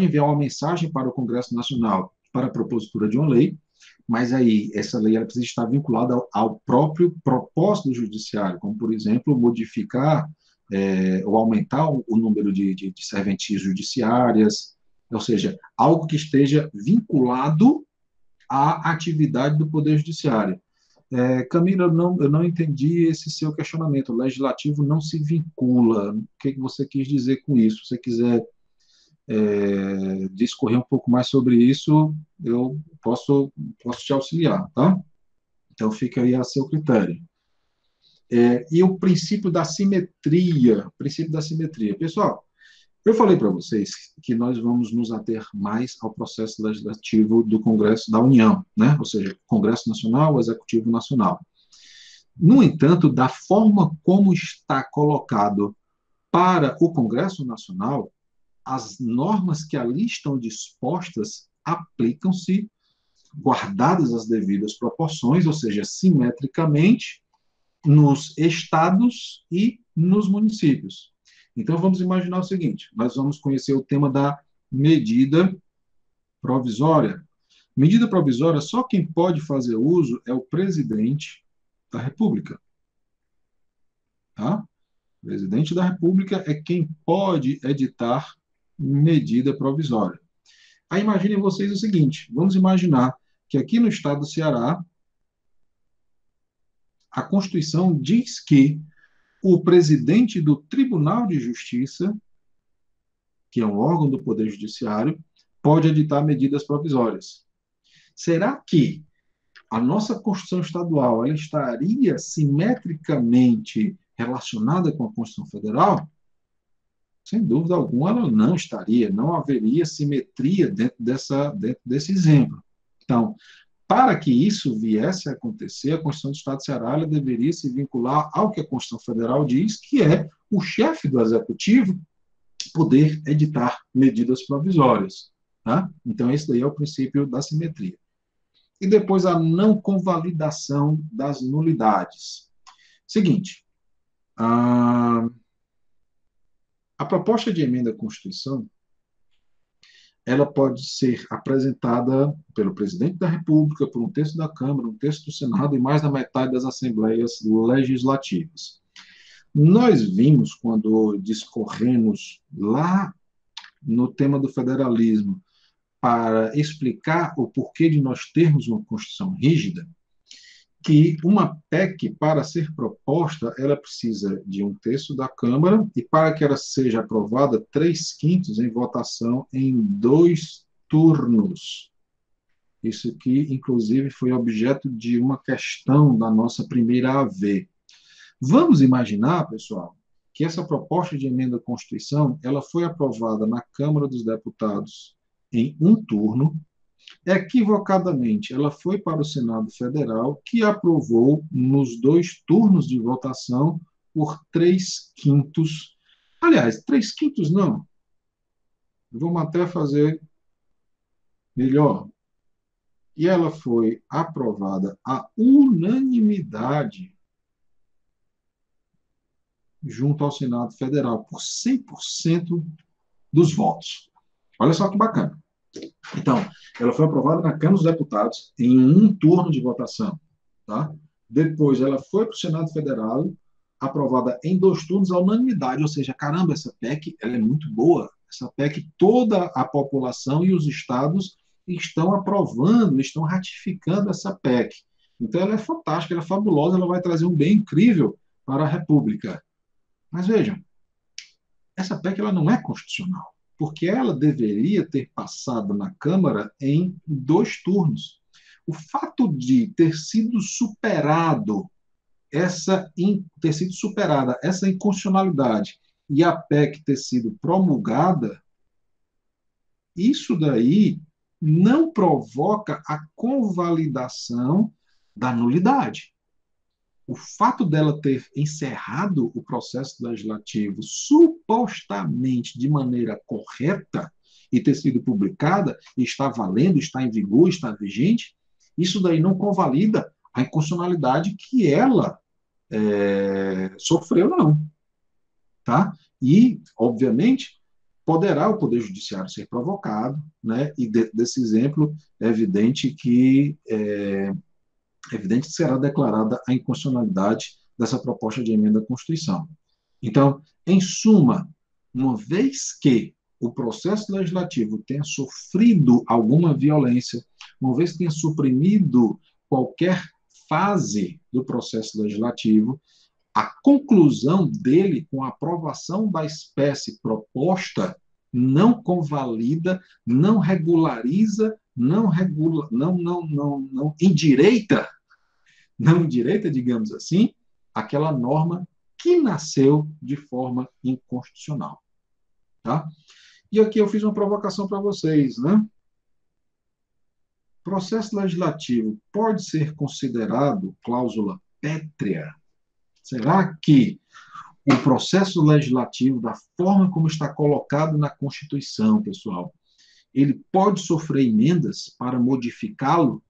enviar uma mensagem para o Congresso Nacional para a propositura de uma lei, mas aí essa lei ela precisa estar vinculada ao próprio propósito do Judiciário, como, por exemplo, modificar ou aumentar o número de serventias judiciárias, ou seja, algo que esteja vinculado à atividade do Poder Judiciário. Camila, eu não entendi esse seu questionamento. O legislativo não se vincula. O que você quis dizer com isso? Se você quiser discorrer um pouco mais sobre isso, eu posso te auxiliar, tá? Então, fica aí a seu critério. E o princípio da simetria. Pessoal, eu falei para vocês que nós vamos nos ater mais ao processo legislativo do Congresso da União, né? Ou seja, Congresso Nacional, Executivo Nacional. No entanto, da forma como está colocado para o Congresso Nacional, as normas que ali estão dispostas aplicam-se, guardadas as devidas proporções, ou seja, simetricamente, nos estados e nos municípios. Então, vamos imaginar o seguinte: nós vamos conhecer o tema da medida provisória. Medida provisória, só quem pode fazer uso é o presidente da República. Tá? O presidente da República é quem pode editar medida provisória. Aí imaginem vocês o seguinte: vamos imaginar que aqui no estado do Ceará, a Constituição diz que o presidente do Tribunal de Justiça, que é um órgão do Poder Judiciário, pode editar medidas provisórias. Será que a nossa Constituição estadual ela estaria simetricamente relacionada com a Constituição Federal? Sem dúvida alguma, ela não estaria, não haveria simetria dentro desse exemplo. Então, para que isso viesse a acontecer, a Constituição do Estado do Ceará ela deveria se vincular ao que a Constituição Federal diz, que é o chefe do Executivo poder editar medidas provisórias. Tá? Então, esse daí é o princípio da simetria. E depois a não convalidação das nulidades. Seguinte, a proposta de emenda à Constituição ela pode ser apresentada pelo presidente da República, por um terço da Câmara, um terço do Senado e mais da metade das assembleias legislativas. Nós vimos, quando discorremos lá no tema do federalismo, para explicar o porquê de nós termos uma Constituição rígida, que uma PEC, para ser proposta, ela precisa de um terço da Câmara e, para que ela seja aprovada, 3/5 em votação em 2 turnos. Isso aqui, inclusive, foi objeto de uma questão da nossa primeira AV. Vamos imaginar, pessoal, que essa proposta de emenda à Constituição ela foi aprovada na Câmara dos Deputados em um turno. Equivocadamente, ela foi para o Senado Federal, que aprovou nos 2 turnos de votação por 3/5. Aliás, 3/5 não. Vamos até fazer melhor. E ela foi aprovada à unanimidade junto ao Senado Federal, por 100% dos votos. Olha só que bacana. Então, ela foi aprovada na Câmara dos Deputados em um turno de votação. Tá? Depois, ela foi para o Senado Federal, aprovada em 2 turnos, à unanimidade. Ou seja, caramba, essa PEC ela é muito boa. Essa PEC, toda a população e os estados estão aprovando, estão ratificando essa PEC. Então, ela é fantástica, ela é fabulosa, ela vai trazer um bem incrível para a República. Mas vejam, essa PEC ela não é constitucional, porque ela deveria ter passado na Câmara em 2 turnos. O fato de ter sido superada essa inconstitucionalidade e a PEC ter sido promulgada, isso daí não provoca a convalidação da nulidade. O fato dela ter encerrado o processo legislativo supostamente de maneira correta e ter sido publicada, e está valendo, está em vigor, está vigente, isso daí não convalida a inconstitucionalidade que ela sofreu, não. Tá? E, obviamente, poderá o Poder Judiciário ser provocado, né? E desse exemplo é evidente que será declarada a inconstitucionalidade dessa proposta de emenda à Constituição. Então, em suma, uma vez que o processo legislativo tenha sofrido alguma violência, uma vez que tenha suprimido qualquer fase do processo legislativo, a conclusão dele com a aprovação da espécie proposta não convalida, não regulariza, não endireita, não endireita, digamos assim, aquela norma que nasceu de forma inconstitucional. Tá? E aqui eu fiz uma provocação para vocês, né? Processo legislativo pode ser considerado cláusula pétrea? Será que o processo legislativo, da forma como está colocado na Constituição, pessoal, ele pode sofrer emendas para modificá-lo? O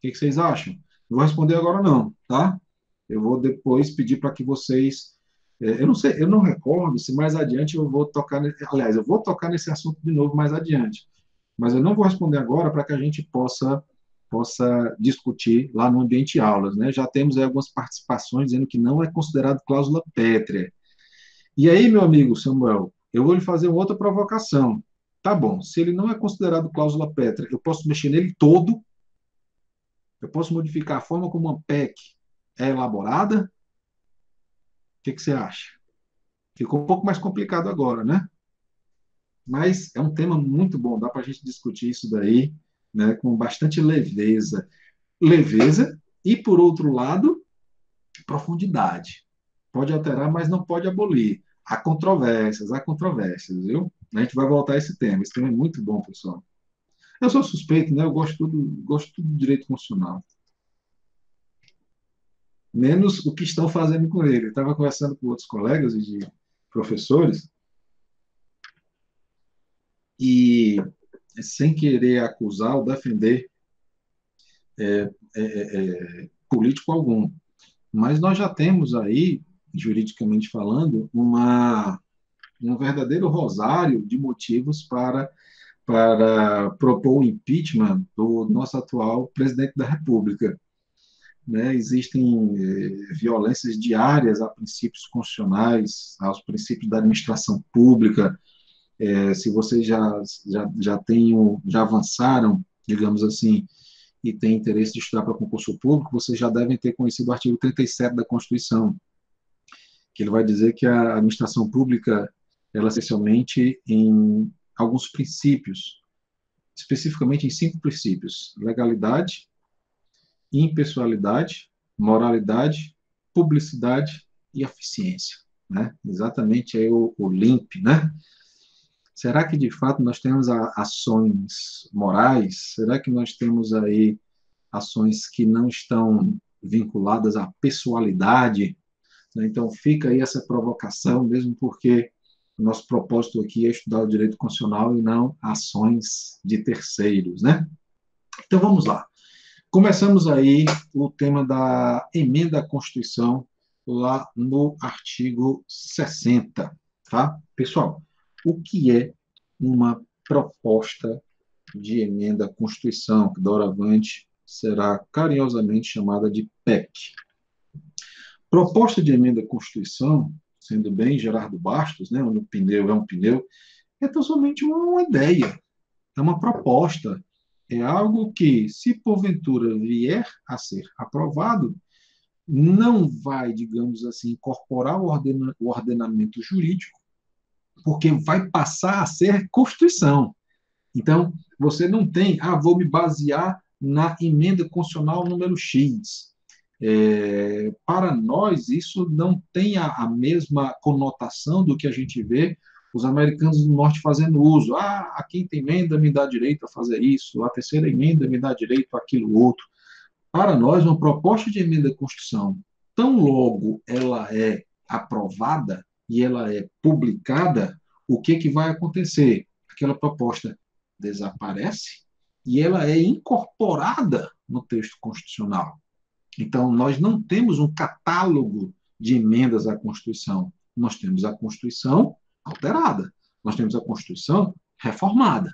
que vocês acham? Não vou responder agora não, tá? Eu vou depois pedir para que vocês... Eu não sei, eu não recordo se mais adiante eu vou tocar... Aliás, eu vou tocar nesse assunto de novo mais adiante. Mas eu não vou responder agora para que a gente possa discutir lá no ambiente de aulas, né? Já temos aí algumas participações dizendo que não é considerado cláusula pétrea. E aí, meu amigo Samuel, eu vou lhe fazer uma outra provocação. Tá bom, se ele não é considerado cláusula pétrea, eu posso mexer nele todo? Eu posso modificar a forma como uma PEC é elaborada? O que você acha? Ficou um pouco mais complicado agora, né? Mas é um tema muito bom, dá para a gente discutir isso daí, né, com bastante leveza. Leveza e, por outro lado, profundidade. Pode alterar, mas não pode abolir. Há controvérsias, viu? A gente vai voltar a esse tema. Esse tema é muito bom, pessoal. Eu sou suspeito, né? Eu gosto tudo do direito constitucional. Menos o que estão fazendo com ele. Eu estava conversando com outros colegas e de professores e, sem querer acusar ou defender político algum, mas nós já temos aí, juridicamente falando, um verdadeiro rosário de motivos para propor o impeachment do nosso atual presidente da República. Né? Existem violências diárias a princípios constitucionais, aos princípios da administração pública. Se vocês já avançaram, digamos assim, e têm interesse de estudar para concurso público, vocês já devem ter conhecido o artigo 37 da Constituição, que ele vai dizer que a administração pública, ela essencialmente em alguns princípios, especificamente em 5 princípios: legalidade, impessoalidade, moralidade, publicidade e eficiência, né? Exatamente aí o LIMP, né? Será que de fato nós temos ações morais? Será que nós temos aí ações que não estão vinculadas à pessoalidade? Então fica aí essa provocação, mesmo porque o nosso propósito aqui é estudar o direito constitucional e não ações de terceiros, né? Então vamos lá. Começamos aí o tema da emenda à Constituição, lá no artigo 60, tá? Pessoal, o que é uma proposta de emenda à Constituição, que doravante será carinhosamente chamada de PEC? Proposta de emenda à Constituição, sendo bem Gerardo Bastos, né, onde o pneu é um pneu, é tão somente uma ideia, é uma proposta, é algo que, se porventura vier a ser aprovado, não vai, digamos assim, incorporar o ordenamento jurídico, porque vai passar a ser Constituição. Então, você não tem, vou me basear na emenda constitucional número X. Para nós, isso não tem a mesma conotação do que a gente vê os americanos do norte fazendo uso. A quinta emenda me dá direito a fazer isso, a terceira emenda me dá direito a aquilo outro. Para nós, uma proposta de emenda à Constituição, tão logo ela é aprovada e ela é publicada, o que vai acontecer? Aquela proposta desaparece e ela é incorporada no texto constitucional. Então, nós não temos um catálogo de emendas à Constituição. Nós temos a Constituição alterada. Nós temos a Constituição reformada.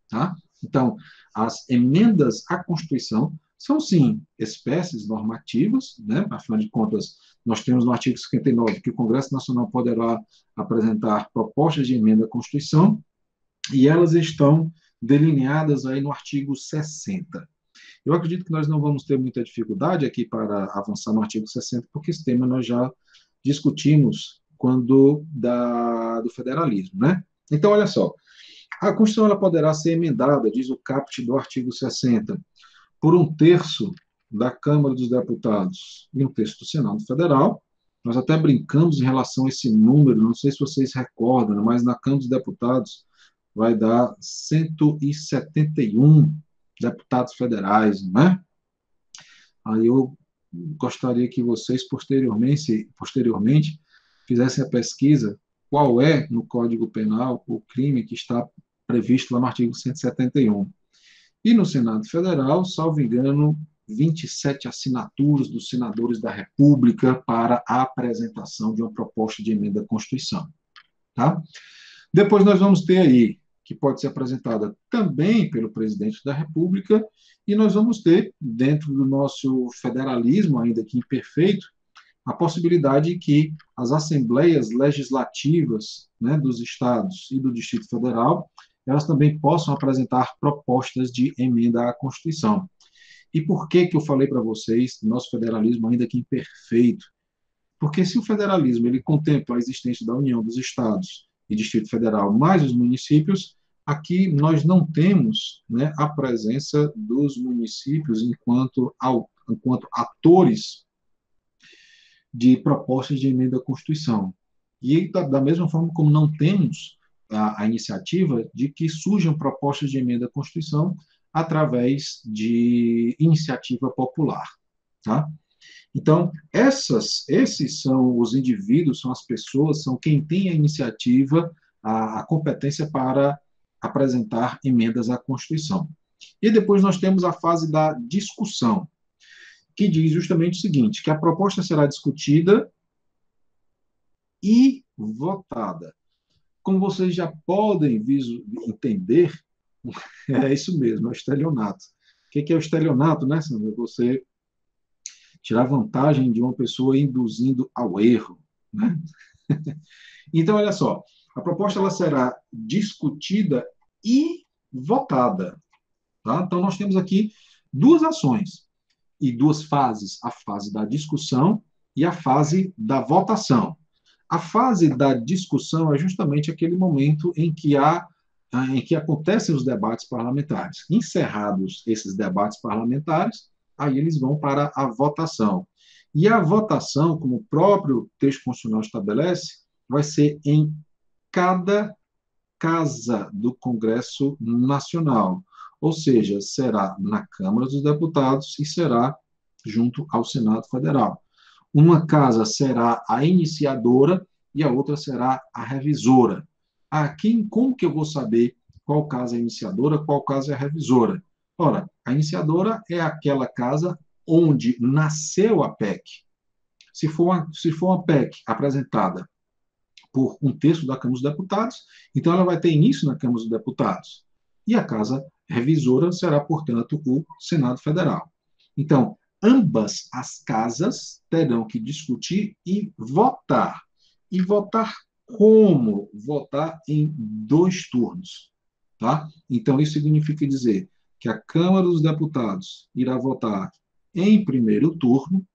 Tá? Então, as emendas à Constituição são, sim, espécies normativas, né? Afinal de contas, nós temos no artigo 59 que o Congresso Nacional poderá apresentar propostas de emenda à Constituição, e elas estão delineadas aí no artigo 60. Eu acredito que nós não vamos ter muita dificuldade aqui para avançar no artigo 60, porque esse tema nós já discutimos quando do federalismo, né? Então, olha só, a Constituição ela poderá ser emendada, diz o caput do artigo 60, por um terço da Câmara dos Deputados e um terço do Senado Federal. Nós até brincamos em relação a esse número, não sei se vocês recordam, mas na Câmara dos Deputados vai dar 171 deputados federais, né? Aí eu gostaria que vocês posteriormente fizessem a pesquisa qual é, no Código Penal, o crime que está previsto lá no artigo 171. E no Senado Federal, salvo engano, 27 assinaturas dos senadores da República para a apresentação de uma proposta de emenda à Constituição. Tá? Depois nós vamos ter aí, que pode ser apresentada também pelo presidente da República, e nós vamos ter, dentro do nosso federalismo, ainda que imperfeito, a possibilidade que as assembleias legislativas, né, dos estados e do Distrito Federal, elas também possam apresentar propostas de emenda à Constituição. E por que eu falei para vocês do nosso federalismo ainda que imperfeito? Porque se o federalismo ele contempla a existência da União dos Estados e Distrito Federal mais os municípios, aqui nós não temos, né, a presença dos municípios enquanto atores de propostas de emenda à Constituição. E, da mesma forma como não temos a iniciativa de que surjam propostas de emenda à Constituição através de iniciativa popular. Tá? Então, esses são os indivíduos, são as pessoas, são quem tem a iniciativa, a competência para apresentar emendas à Constituição. E depois nós temos a fase da discussão, que diz justamente o seguinte, que a proposta será discutida e votada. Como vocês já podem entender, é isso mesmo, é o estelionato. O que é o estelionato, né, Sandra? Você tirar vantagem de uma pessoa induzindo ao erro, né? Então, olha só, a proposta ela será discutida e votada. Tá? Então, nós temos aqui duas ações e duas fases, a fase da discussão e a fase da votação. A fase da discussão é justamente aquele momento em que acontecem os debates parlamentares. Encerrados esses debates parlamentares, aí eles vão para a votação. E a votação, como o próprio texto constitucional estabelece, vai ser em cada casa do Congresso Nacional. Ou seja, será na Câmara dos Deputados e será junto ao Senado Federal. Uma casa será a iniciadora e a outra será a revisora. Aqui, como que eu vou saber qual casa é a iniciadora, qual casa é a revisora? Ora, a iniciadora é aquela casa onde nasceu a PEC. Se for uma PEC apresentada por um terço da Câmara dos Deputados, então ela vai ter início na Câmara dos Deputados. E a casa revisora será, portanto, o Senado Federal. Então, ambas as casas terão que discutir e votar. E votar como? Votar em 2 turnos. Tá? Então, isso significa dizer que a Câmara dos Deputados irá votar em primeiro turno,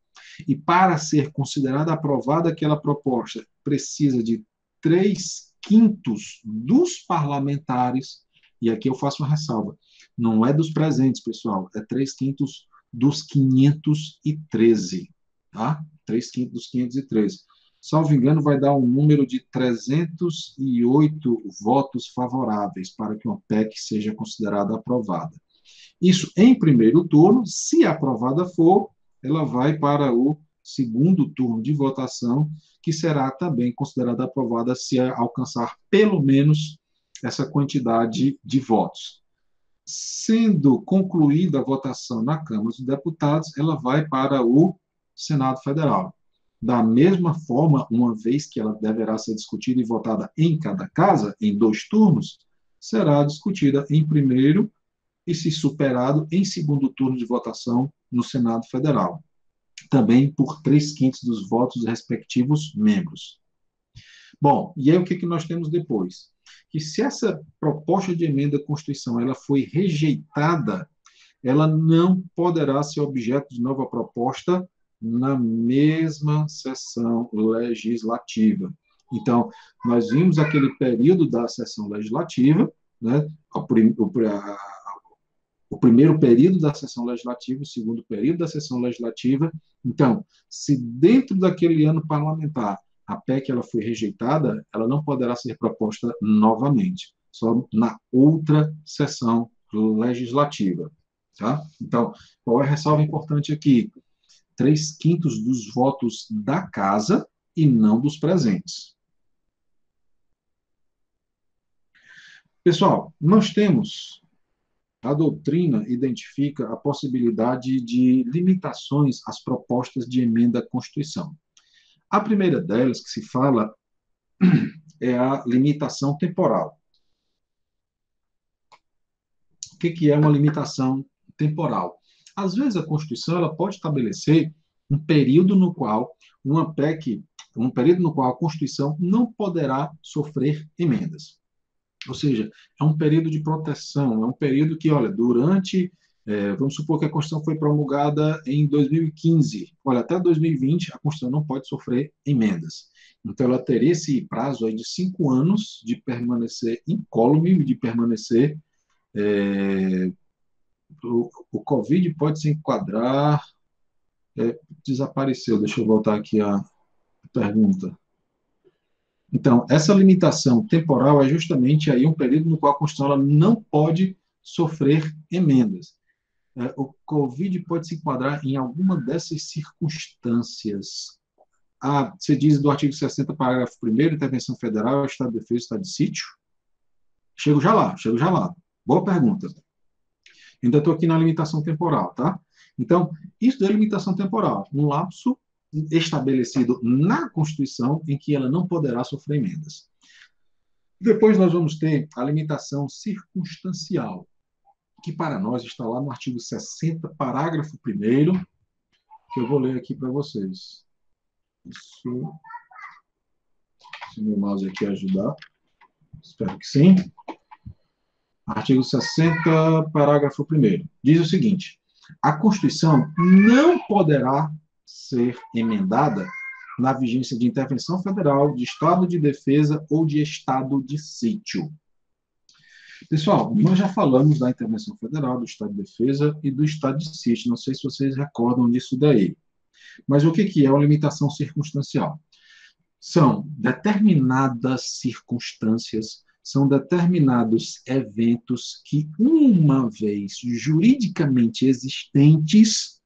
e para ser considerada aprovada aquela proposta, precisa de 3/5 dos parlamentares, e aqui eu faço uma ressalva, não é dos presentes, pessoal, é 3/5 dos 513, tá? 3/5 dos 513. Salvo engano, vai dar um número de 308 votos favoráveis para que uma PEC seja considerada aprovada. Isso em primeiro turno, se aprovada for, ela vai para o segundo turno de votação, que será também considerada aprovada se alcançar pelo menos essa quantidade de votos. Sendo concluída a votação na Câmara dos Deputados, ela vai para o Senado Federal. Da mesma forma, uma vez que ela deverá ser discutida e votada em cada casa, em 2 turnos, será discutida em primeiro e, se superado, em segundo turno de votação no Senado Federal, também por 3/5 dos votos dos respectivos membros. Bom, e aí o que nós temos depois? Que se essa proposta de emenda à Constituição ela foi rejeitada, ela não poderá ser objeto de nova proposta na mesma sessão legislativa. Então, nós vimos aquele período da sessão legislativa, né, o primeiro período da sessão legislativa, o segundo período da sessão legislativa. Então, se dentro daquele ano parlamentar a PEC ela foi rejeitada, ela não poderá ser proposta novamente, só na outra sessão legislativa. Tá? Então, qual é a ressalva importante aqui? 3/5 dos votos da casa e não dos presentes. Pessoal, nós temos, a doutrina identifica a possibilidade de limitações às propostas de emenda à Constituição. A primeira delas, que se fala, é a limitação temporal. O que é uma limitação temporal? Às vezes, a Constituição ela pode estabelecer um período no qual uma PEC, um período no qual a Constituição não poderá sofrer emendas. Ou seja, é um período de proteção, é um período que, olha, durante, vamos supor que a Constituição foi promulgada em 2015, olha, até 2020 a Constituição não pode sofrer emendas. Então, ela teria esse prazo aí de 5 anos de permanecer incólume, de permanecer. O Covid pode se enquadrar. Desapareceu, deixa eu voltar aqui a pergunta. Então, essa limitação temporal é justamente aí um período no qual a Constituição ela não pode sofrer emendas. O Covid pode se enquadrar em alguma dessas circunstâncias. Você diz do artigo 60, parágrafo 1º, intervenção federal, estado de defesa, estado de sítio? Chego já lá. Boa pergunta. Ainda estou aqui na limitação temporal, tá? Então, isso é limitação temporal, um lapso estabelecido na Constituição em que ela não poderá sofrer emendas. Depois nós vamos ter a limitação circunstancial, que para nós está lá no artigo 60, parágrafo 1º, que eu vou ler aqui para vocês. Isso, se meu mouse aqui ajudar, espero que sim. Artigo 60, parágrafo 1º. Diz o seguinte: a Constituição não poderá ser emendada na vigência de intervenção federal, de estado de defesa ou de estado de sítio. Pessoal, nós já falamos da intervenção federal, do estado de defesa e do estado de sítio. Não sei se vocês recordam disso daí. Mas o que é uma limitação circunstancial? São determinadas circunstâncias, são determinados eventos que, uma vez juridicamente existentes,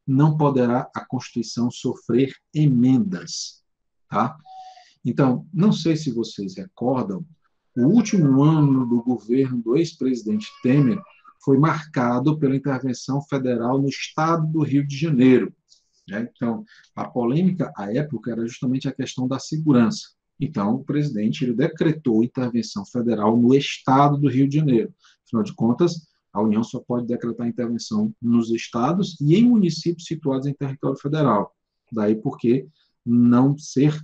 não poderá a Constituição sofrer emendas. Tá? Então, não sei se vocês recordam, o último ano do governo do ex-presidente Temer foi marcado pela intervenção federal no estado do Rio de Janeiro. Né? Então, a polêmica, à época, era justamente a questão da segurança. Então, o presidente ele decretou intervenção federal no estado do Rio de Janeiro. Afinal de contas, a União só pode decretar intervenção nos estados e em municípios situados em território federal. Daí porque não ser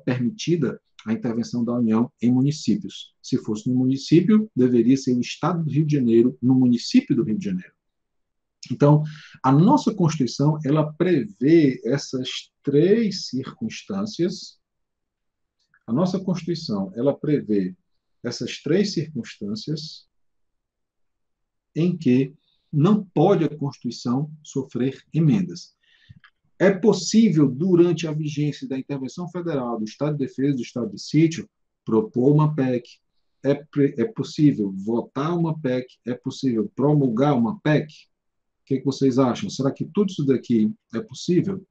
permitida a intervenção da União em municípios. Se fosse no município, deveria ser o Estado do Rio de Janeiro, no município do Rio de Janeiro. Então, a nossa Constituição, ela prevê essas três circunstâncias. A nossa Constituição, ela prevê essas três circunstâncias em que não pode a Constituição sofrer emendas. É possível, durante a vigência da intervenção federal, do Estado de Defesa, do Estado de Sítio, propor uma PEC. É possível votar uma PEC, é possível promulgar uma PEC. O que vocês acham? Será que tudo isso daqui é possível?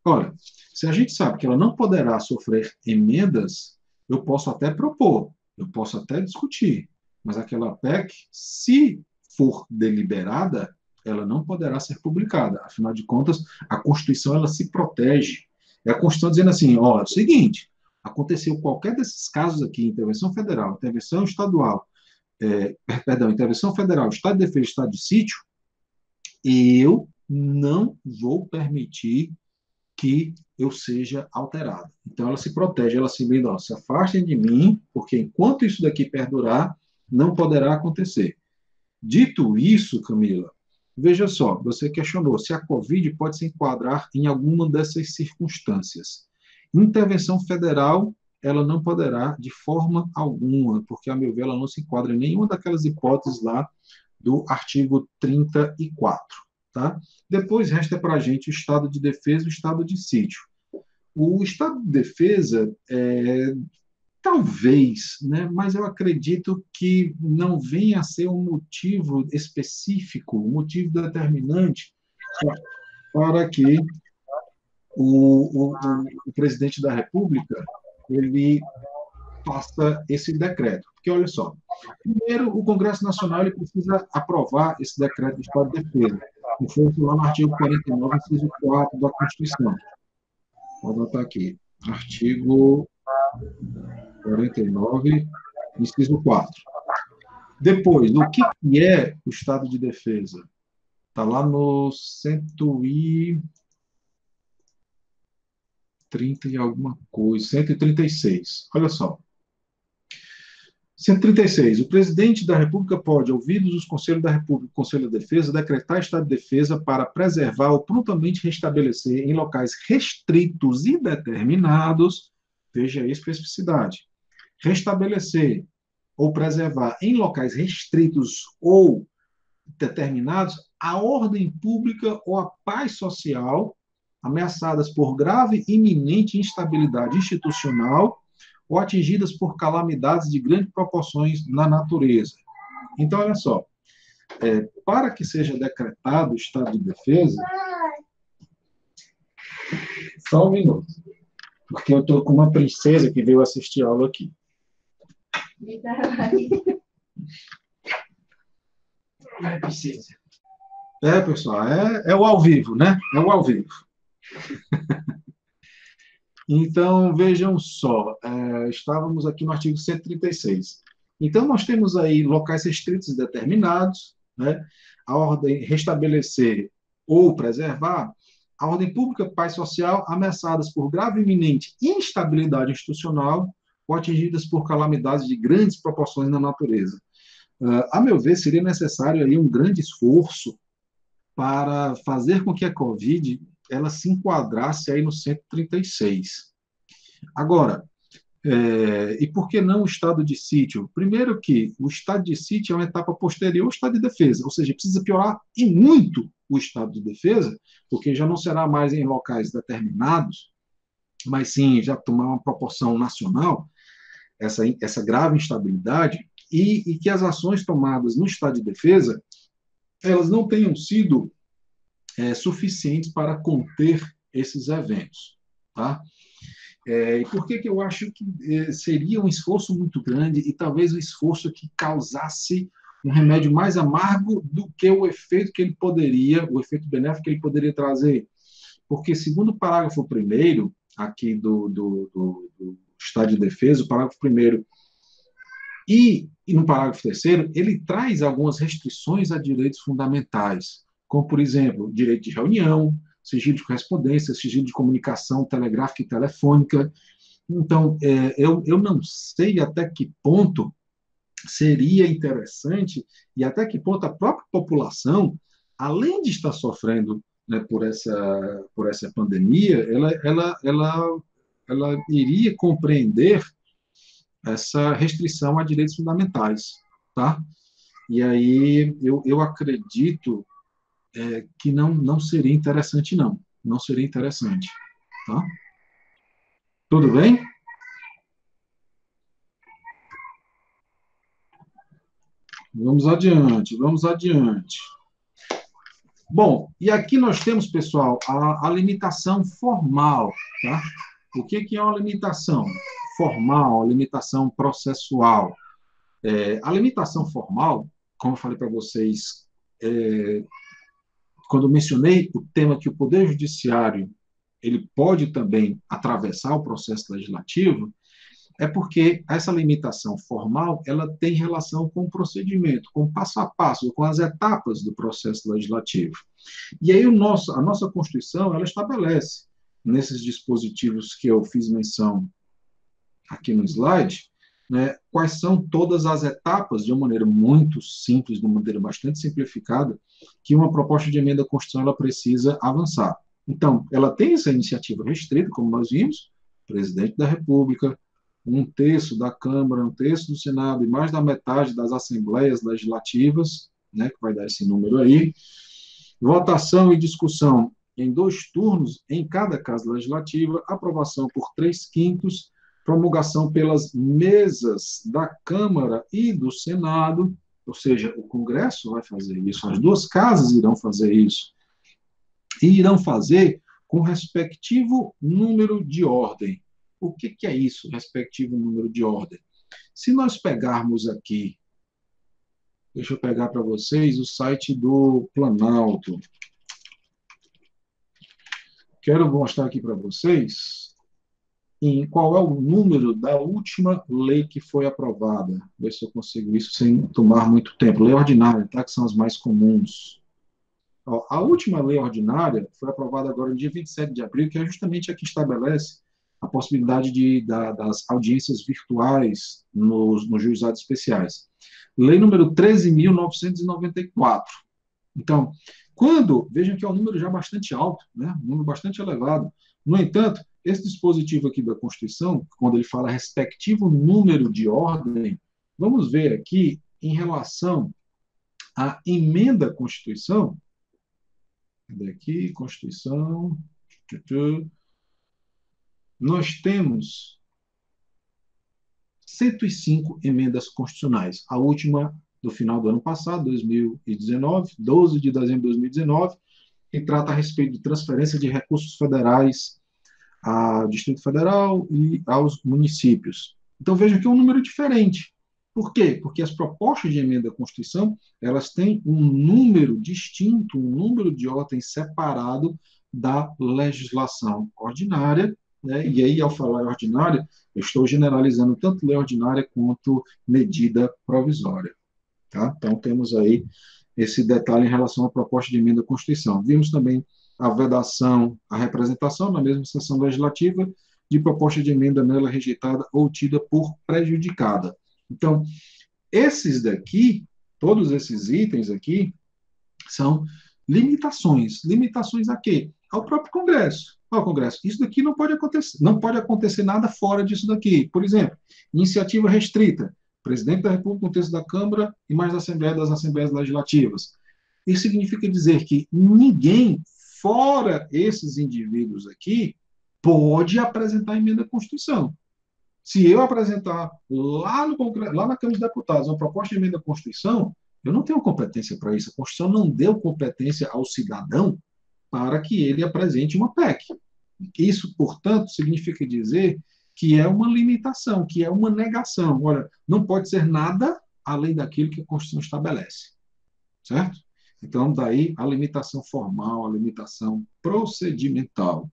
Olha, se a gente sabe que ela não poderá sofrer emendas, eu posso até propor, eu posso até discutir, mas aquela PEC, se for deliberada, ela não poderá ser publicada. Afinal de contas, a Constituição ela se protege. É a Constituição dizendo assim, ó, é o seguinte, aconteceu qualquer desses casos aqui, intervenção federal, intervenção estadual, intervenção federal, Estado de Defesa, Estado de Sítio, eu não vou permitir que eu seja alterado. Então, ela se protege, ela se blinda, se afastem de mim, porque enquanto isso daqui perdurar, não poderá acontecer. Dito isso, Camila, veja só, você questionou se a Covid pode se enquadrar em alguma dessas circunstâncias. Intervenção federal, ela não poderá de forma alguma, porque, a meu ver, ela não se enquadra em nenhuma daquelas hipóteses lá do artigo 34. Tá? Depois resta para a gente o estado de defesa e o estado de sítio. O estado de defesa, talvez, né, mas eu acredito que não venha a ser um motivo específico, um motivo determinante para que o presidente da República ele faça esse decreto. Porque, olha só, primeiro, o Congresso Nacional ele precisa aprovar esse decreto de estado de defesa, conforme lá no artigo 49, inciso 4 da Constituição. Vou anotar aqui. Artigo 49, inciso 4. Depois, o que é o estado de defesa? Está lá no 130 e alguma coisa, 136. Olha só. 136. O presidente da República pode, ouvidos os Conselhos da República e Conselho da Defesa, decretar estado de defesa para preservar ou prontamente restabelecer em locais restritos e determinados, veja a especificidade, restabelecer ou preservar em locais restritos ou determinados a ordem pública ou a paz social ameaçadas por grave e iminente instabilidade institucional ou atingidas por calamidades de grandes proporções na natureza. Então, olha só, para que seja decretado o estado de defesa, só um minuto, porque eu estou com uma princesa que veio assistir a aula aqui. É, princesa. Pessoal, é o ao vivo, né? É o ao vivo. Então, vejam só, estávamos aqui no artigo 136. Então, nós temos aí locais restritos e determinados, né? A ordem restabelecer ou preservar a ordem pública, paz social, ameaçadas por grave e iminente instabilidade institucional ou atingidas por calamidades de grandes proporções na natureza. A meu ver, seria necessário aí um grande esforço para fazer com que a Covid ela se enquadrasse aí no 136. Agora, e por que não o estado de sítio? Primeiro que o estado de sítio é uma etapa posterior ao estado de defesa, ou seja, precisa piorar e muito o estado de defesa, porque já não será mais em locais determinados, mas sim já tomar uma proporção nacional, essa grave instabilidade, e que as ações tomadas no estado de defesa, elas não tenham sido suficientes para conter esses eventos. Tá? E por que eu acho que seria um esforço muito grande e talvez um esforço que causasse um remédio mais amargo do que o efeito que ele poderia, o efeito benéfico que ele poderia trazer? Porque, segundo o parágrafo 1º, aqui do Estado de Defesa, o parágrafo 1º, e no parágrafo 3º, ele traz algumas restrições a direitos fundamentais, como, por exemplo, direito de reunião, sigilo de correspondência, sigilo de comunicação telegráfica e telefônica. Então, eu não sei até que ponto seria interessante e até que ponto a própria população, além de estar sofrendo, né, por essa pandemia, ela iria compreender essa restrição a direitos fundamentais, tá? E aí eu acredito que não seria interessante, não. Não seria interessante, tá? Tudo bem? Vamos adiante, vamos adiante. Bom, e aqui nós temos, pessoal, a limitação formal, tá? O que é uma limitação formal, a limitação processual? A limitação formal, como eu falei para vocês, quando eu mencionei o tema que o Poder Judiciário ele pode também atravessar o processo legislativo, é porque essa limitação formal ela tem relação com o procedimento, com o passo a passo, com as etapas do processo legislativo. E aí a nossa Constituição ela estabelece, nesses dispositivos que eu fiz menção aqui no slide, né, quais são todas as etapas, de uma maneira muito simples, de uma maneira bastante simplificada, que uma proposta de emenda à Constituição ela precisa avançar. Então, ela tem essa iniciativa restrita, como nós vimos, presidente da República, um terço da Câmara, um terço do Senado e mais da metade das assembleias legislativas, né, que vai dar esse número aí, votação e discussão em 2 turnos em cada casa legislativa, aprovação por 3/5, promulgação pelas mesas da Câmara e do Senado, ou seja, o Congresso vai fazer isso, as 2 casas irão fazer isso, e irão fazer com respectivo número de ordem. O que é isso, respectivo número de ordem? Se nós pegarmos aqui, deixa eu pegar para vocês o site do Planalto. Quero mostrar aqui para vocês em qual é o número da última lei que foi aprovada. Ver se eu consigo isso sem tomar muito tempo. Lei ordinária, tá? Que são as mais comuns. Ó, a última lei ordinária foi aprovada agora no dia 27 de abril, que é justamente a que estabelece a possibilidade das audiências virtuais nos juizados especiais. Lei número 13.994. Então, vejam que é um número já bastante alto, né? Um número bastante elevado. No entanto, esse dispositivo aqui da Constituição, quando ele fala respectivo número de ordem, vamos ver aqui em relação à emenda à Constituição, daqui, Constituição, nós temos 105 emendas constitucionais. A última do final do ano passado, 2019, 12 de dezembro de 2019, que trata a respeito de transferência de recursos federais ao Distrito Federal e aos municípios. Então, vejam que é um número diferente. Por quê? Porque as propostas de emenda à Constituição, elas têm um número distinto, um número de ordem separado da legislação ordinária, né? E aí, ao falar ordinária, eu estou generalizando tanto lei ordinária quanto medida provisória. Tá? Então, temos aí esse detalhe em relação à proposta de emenda à Constituição. Vimos também a vedação, a representação na mesma sessão legislativa de proposta de emenda nela rejeitada ou tida por prejudicada. Então, esses daqui, todos esses itens aqui, são limitações. Limitações a quê? Ao próprio Congresso. Ao Congresso. Isso daqui não pode acontecer nada fora disso daqui. Por exemplo, iniciativa restrita. Presidente da República, um terço da Câmara e mais da Assembleia das Assembleias Legislativas. Isso significa dizer que ninguém, fora esses indivíduos aqui, pode apresentar emenda à Constituição. Se eu apresentar lá no Congresso, lá na Câmara dos Deputados uma proposta de emenda à Constituição, eu não tenho competência para isso. A Constituição não deu competência ao cidadão para que ele apresente uma PEC. Isso, portanto, significa dizer que é uma limitação, que é uma negação. Olha, não pode ser nada além daquilo que a Constituição estabelece. Certo? Então, daí a limitação formal, a limitação procedimental.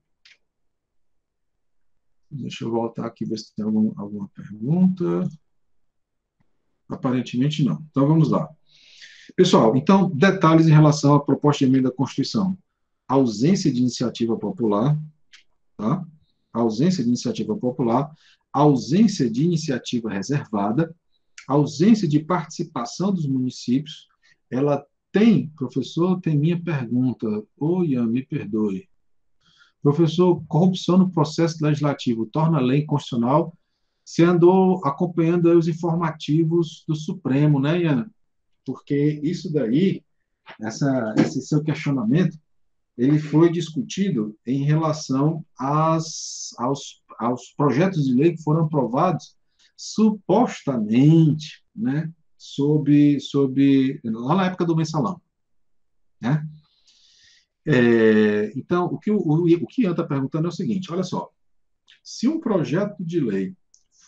Deixa eu voltar aqui, ver se tem alguma pergunta. Aparentemente não. Então, vamos lá. Pessoal, então, detalhes em relação à proposta de emenda à Constituição. Ausência de iniciativa popular, tá? ausência de iniciativa popular, ausência de iniciativa reservada, ausência de participação dos municípios. Ela tem, professor, tem minha pergunta. Ô, Ian, me perdoe. Professor, corrupção no processo legislativo torna a lei inconstitucional? Você andou acompanhando aí os informativos do Supremo, né, Ian? Porque isso daí, esse seu questionamento, ele foi discutido em relação aos projetos de lei que foram aprovados supostamente, né, lá na época do mensalão, né? Então, o que Ian está perguntando é o seguinte, olha só, se um projeto de lei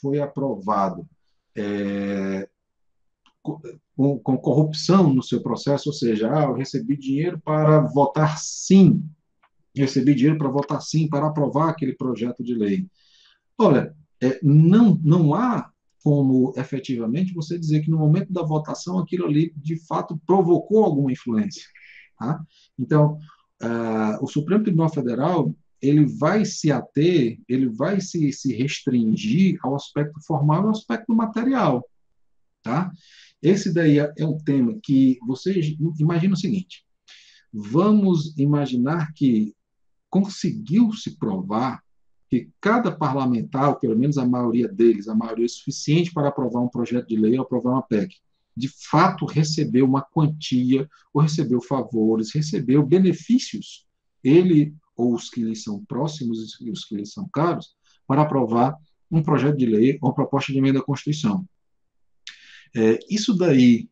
foi aprovado é, com corrupção no seu processo, ou seja, eu recebi dinheiro para votar sim, recebi dinheiro para votar sim, para aprovar aquele projeto de lei. Olha, não há como efetivamente você dizer que no momento da votação aquilo ali de fato provocou alguma influência. Tá? Então, o Supremo Tribunal Federal ele vai se ater, ele vai se restringir ao aspecto formal e ao aspecto material. Tá? Esse daí é um tema que vocês imaginam o seguinte, vamos imaginar que conseguiu-se provar que cada parlamentar, ou pelo menos a maioria deles, a maioria suficiente para aprovar um projeto de lei ou aprovar uma PEC, de fato recebeu uma quantia, ou recebeu favores, recebeu benefícios, ele ou os que lhe são próximos e os que lhe são caros, para aprovar um projeto de lei ou uma proposta de emenda à Constituição. Isso daí,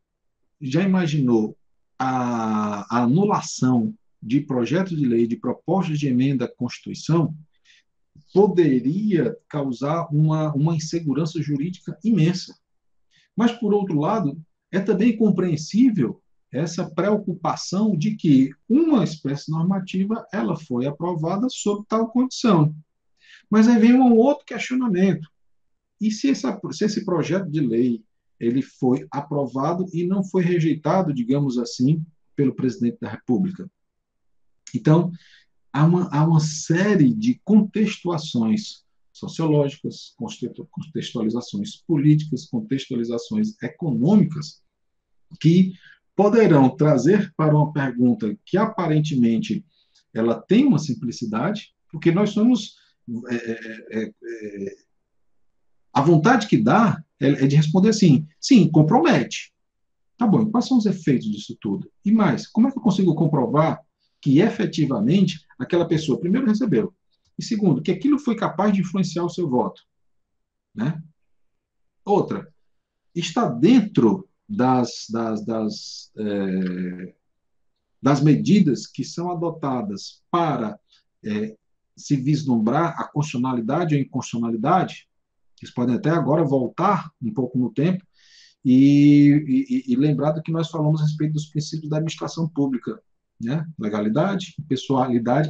já imaginou a anulação de projetos de lei, de propostas de emenda à Constituição, poderia causar uma insegurança jurídica imensa. Mas, por outro lado, é também compreensível essa preocupação de que uma espécie normativa ela foi aprovada sob tal condição. Mas aí vem um outro questionamento. E se esse projeto de lei ele foi aprovado e não foi rejeitado, digamos assim, pelo presidente da República? Então, há uma série de contextuações sociológicas, contextualizações políticas, contextualizações econômicas, que poderão trazer para uma pergunta que aparentemente ela tem uma simplicidade, porque nós somos a vontade que dá é de responder assim, sim, compromete. Tá bom, e quais são os efeitos disso tudo? E mais, como é que eu consigo comprovar que efetivamente aquela pessoa, primeiro, recebeu, e segundo, que aquilo foi capaz de influenciar o seu voto? Né? Outra, está dentro das medidas que são adotadas para se vislumbrar a constitucionalidade ou inconstitucionalidade, eles podem até agora voltar um pouco no tempo e lembrar do que nós falamos a respeito dos princípios da administração pública, né? Legalidade,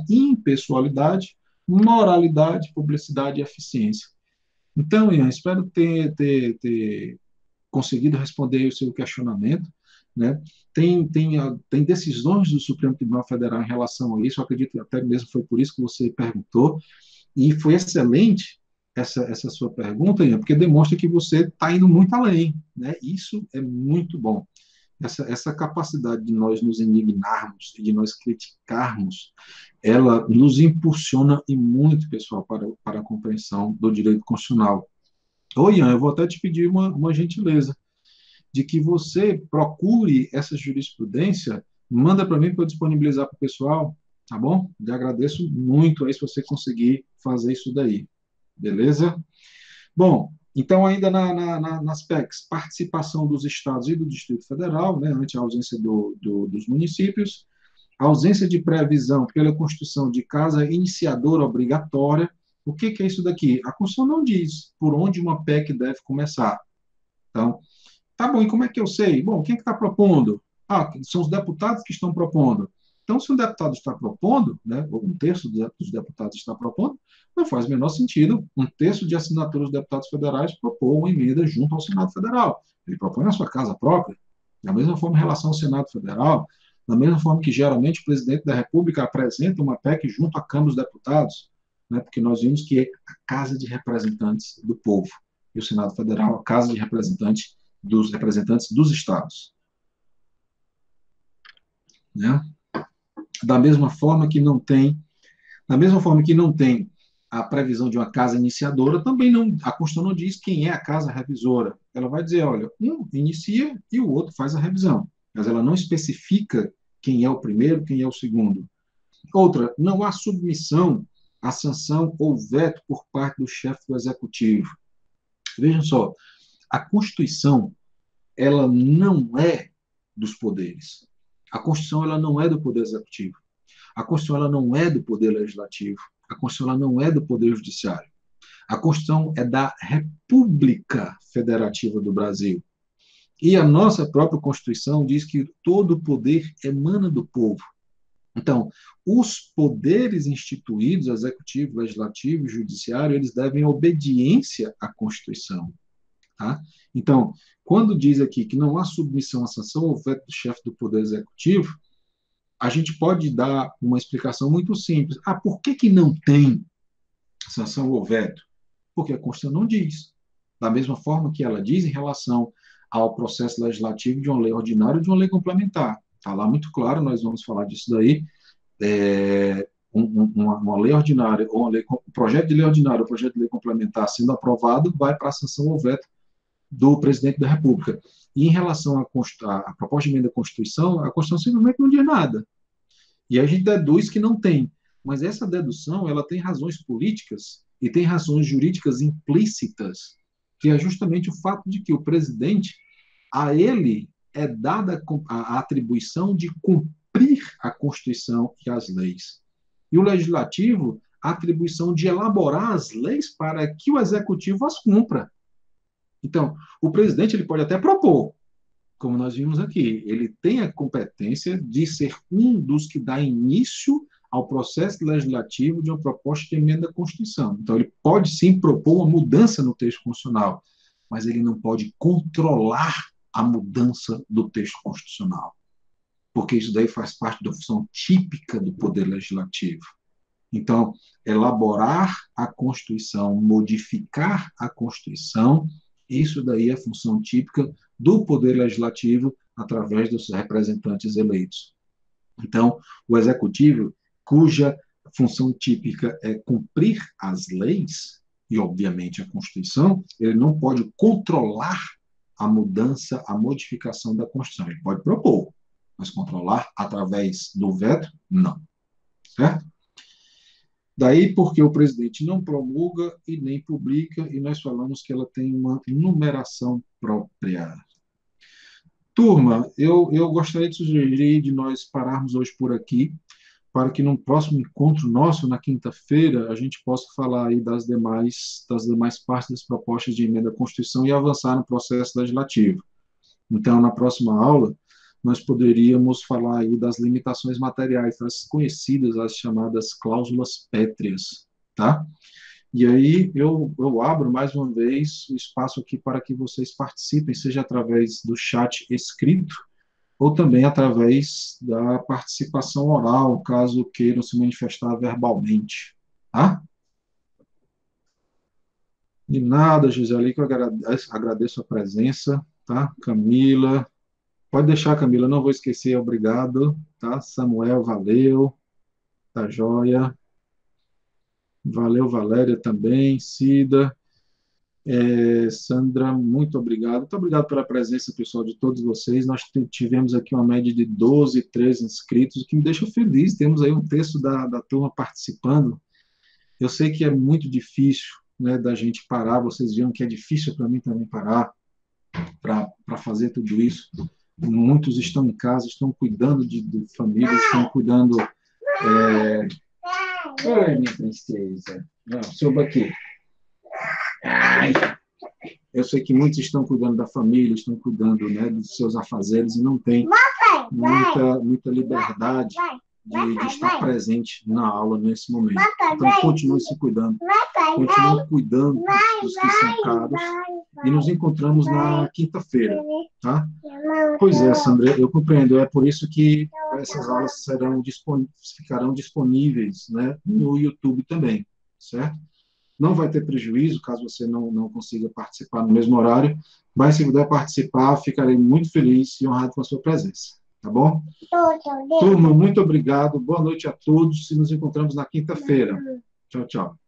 impessoalidade, moralidade, publicidade e eficiência. Então, Ian, espero ter conseguido responder o seu questionamento. Né? Tem decisões do Supremo Tribunal Federal em relação a isso, eu acredito que até mesmo foi por isso que você perguntou, e foi excelente essa sua pergunta, Ian, porque demonstra que você está indo muito além. Né? Isso é muito bom. Essa capacidade de nós nos indignarmos e de nós criticarmos, ela nos impulsiona e muito, pessoal, para a compreensão do direito constitucional. Ô, Ian, eu vou até te pedir uma gentileza, de que você procure essa jurisprudência, manda para mim para eu disponibilizar para o pessoal, tá bom? Lhe agradeço muito aí se você conseguir fazer isso daí, beleza? Bom, então ainda nas PECs, participação dos estados e do Distrito Federal, né, ante a ausência dos municípios, a ausência de previsão pela Constituição de casa iniciadora obrigatória. O que é isso daqui? A Constituição não diz por onde uma PEC deve começar. Então, tá bom, e como é que eu sei? Bom, quem é que está propondo? São os deputados que estão propondo. Então, se um deputado está propondo, né, ou um terço dos deputados está propondo, não faz o menor sentido um terço de assinaturas dos deputados federais propor uma emenda junto ao Senado Federal. Ele propõe na sua casa própria. Da mesma forma, em relação ao Senado Federal, da mesma forma que geralmente o presidente da República apresenta uma PEC junto à Câmara dos Deputados, né, porque nós vimos que é a Casa de Representantes do Povo, e o Senado Federal, a Casa de Representantes dos Estados. Né? Da mesma forma que não tem a previsão de uma casa iniciadora, também não, a Constituição não diz quem é a casa revisora. Ela vai dizer, olha, um inicia e o outro faz a revisão, mas ela não especifica quem é o primeiro, quem é o segundo. Outra, não há submissão à sanção ou veto por parte do chefe do executivo. Vejam só, a Constituição, ela não é dos poderes. A Constituição, ela não é do poder executivo. A Constituição, ela não é do poder legislativo. A Constituição, ela não é do poder judiciário. A Constituição é da República Federativa do Brasil. E a nossa própria Constituição diz que todo o poder emana do povo. Então, os poderes instituídos, executivo, legislativo, judiciário, eles devem obediência à Constituição. Tá? Então, quando diz aqui que não há submissão à sanção ou veto do chefe do Poder Executivo, a gente pode dar uma explicação muito simples. Ah, por que não tem sanção ou veto? Porque a Constituição não diz. Da mesma forma que ela diz em relação ao processo legislativo de uma lei ordinária ou de uma lei complementar. Está lá muito claro, nós vamos falar disso daí. Uma lei ordinária, ou um projeto de lei ordinária ou projeto de lei complementar sendo aprovado, vai para a sanção ou veto do presidente da República. E em relação à proposta de emenda à Constituição, a Constituição simplesmente não diz nada. E a gente deduz que não tem. Mas essa dedução, ela tem razões políticas e tem razões jurídicas implícitas, que é justamente o fato de que o presidente, a ele é dada a atribuição de cumprir a Constituição e as leis. E o legislativo, a atribuição de elaborar as leis para que o executivo as cumpra. Então, o presidente ele pode até propor, como nós vimos aqui, ele tem a competência de ser um dos que dá início ao processo legislativo de uma proposta de emenda à Constituição. Então, ele pode sim propor uma mudança no texto constitucional, mas ele não pode controlar a mudança do texto constitucional, porque isso daí faz parte da função típica do Poder Legislativo. Então, elaborar a Constituição, modificar a Constituição, isso daí é função típica do Poder Legislativo através dos representantes eleitos. Então, o Executivo, cuja função típica é cumprir as leis, e obviamente a Constituição, ele não pode controlar a mudança, a modificação da Constituição. Ele pode propor, mas controlar através do veto, não. Certo? Daí porque o presidente não promulga e nem publica, e nós falamos que ela tem uma numeração própria. Turma, eu gostaria de sugerir de nós pararmos hoje por aqui, para que no próximo encontro nosso, na quinta-feira, a gente possa falar aí das demais partes das propostas de emenda à Constituição e avançar no processo legislativo. Então, na próxima aula, nós poderíamos falar aí das limitações materiais, as conhecidas, as chamadas cláusulas pétreas, tá? E aí eu abro mais uma vez o espaço aqui para que vocês participem, seja através do chat escrito, ou também através da participação oral, caso queiram se manifestar verbalmente, tá? De nada, Gisele, que eu agradeço a presença, tá? Camila, pode deixar, Camila, não vou esquecer, obrigado, tá? Samuel, valeu, tá joia. Valeu, Valéria também, Cida, Sandra, muito obrigado. Muito obrigado pela presença, pessoal, de todos vocês. Nós tivemos aqui uma média de 12, 13 inscritos, o que me deixa feliz. Temos aí um terço da turma participando. Eu sei que é muito difícil, né, da gente parar, vocês viram que é difícil para mim também parar para fazer tudo isso. Muitos estão em casa, estão cuidando de famílias, estão cuidando... Oi, minha princesa. Não, suba aqui. Ai. Eu sei que muitos estão cuidando da família, estão cuidando, né, dos seus afazeres e não tem muita liberdade de estar presente na aula nesse momento. Então, continue se cuidando. Continue cuidando dos que são caros. E nos encontramos na quinta-feira, tá? Pois é, Sandra, eu compreendo. É por isso que essas aulas ficarão disponíveis, né, no YouTube também. certo? Não vai ter prejuízo caso você não consiga participar no mesmo horário, mas se puder participar, ficarei muito feliz e honrado com a sua presença, tá bom? Turma, muito obrigado, boa noite a todos e nos encontramos na quinta-feira. Tchau, tchau.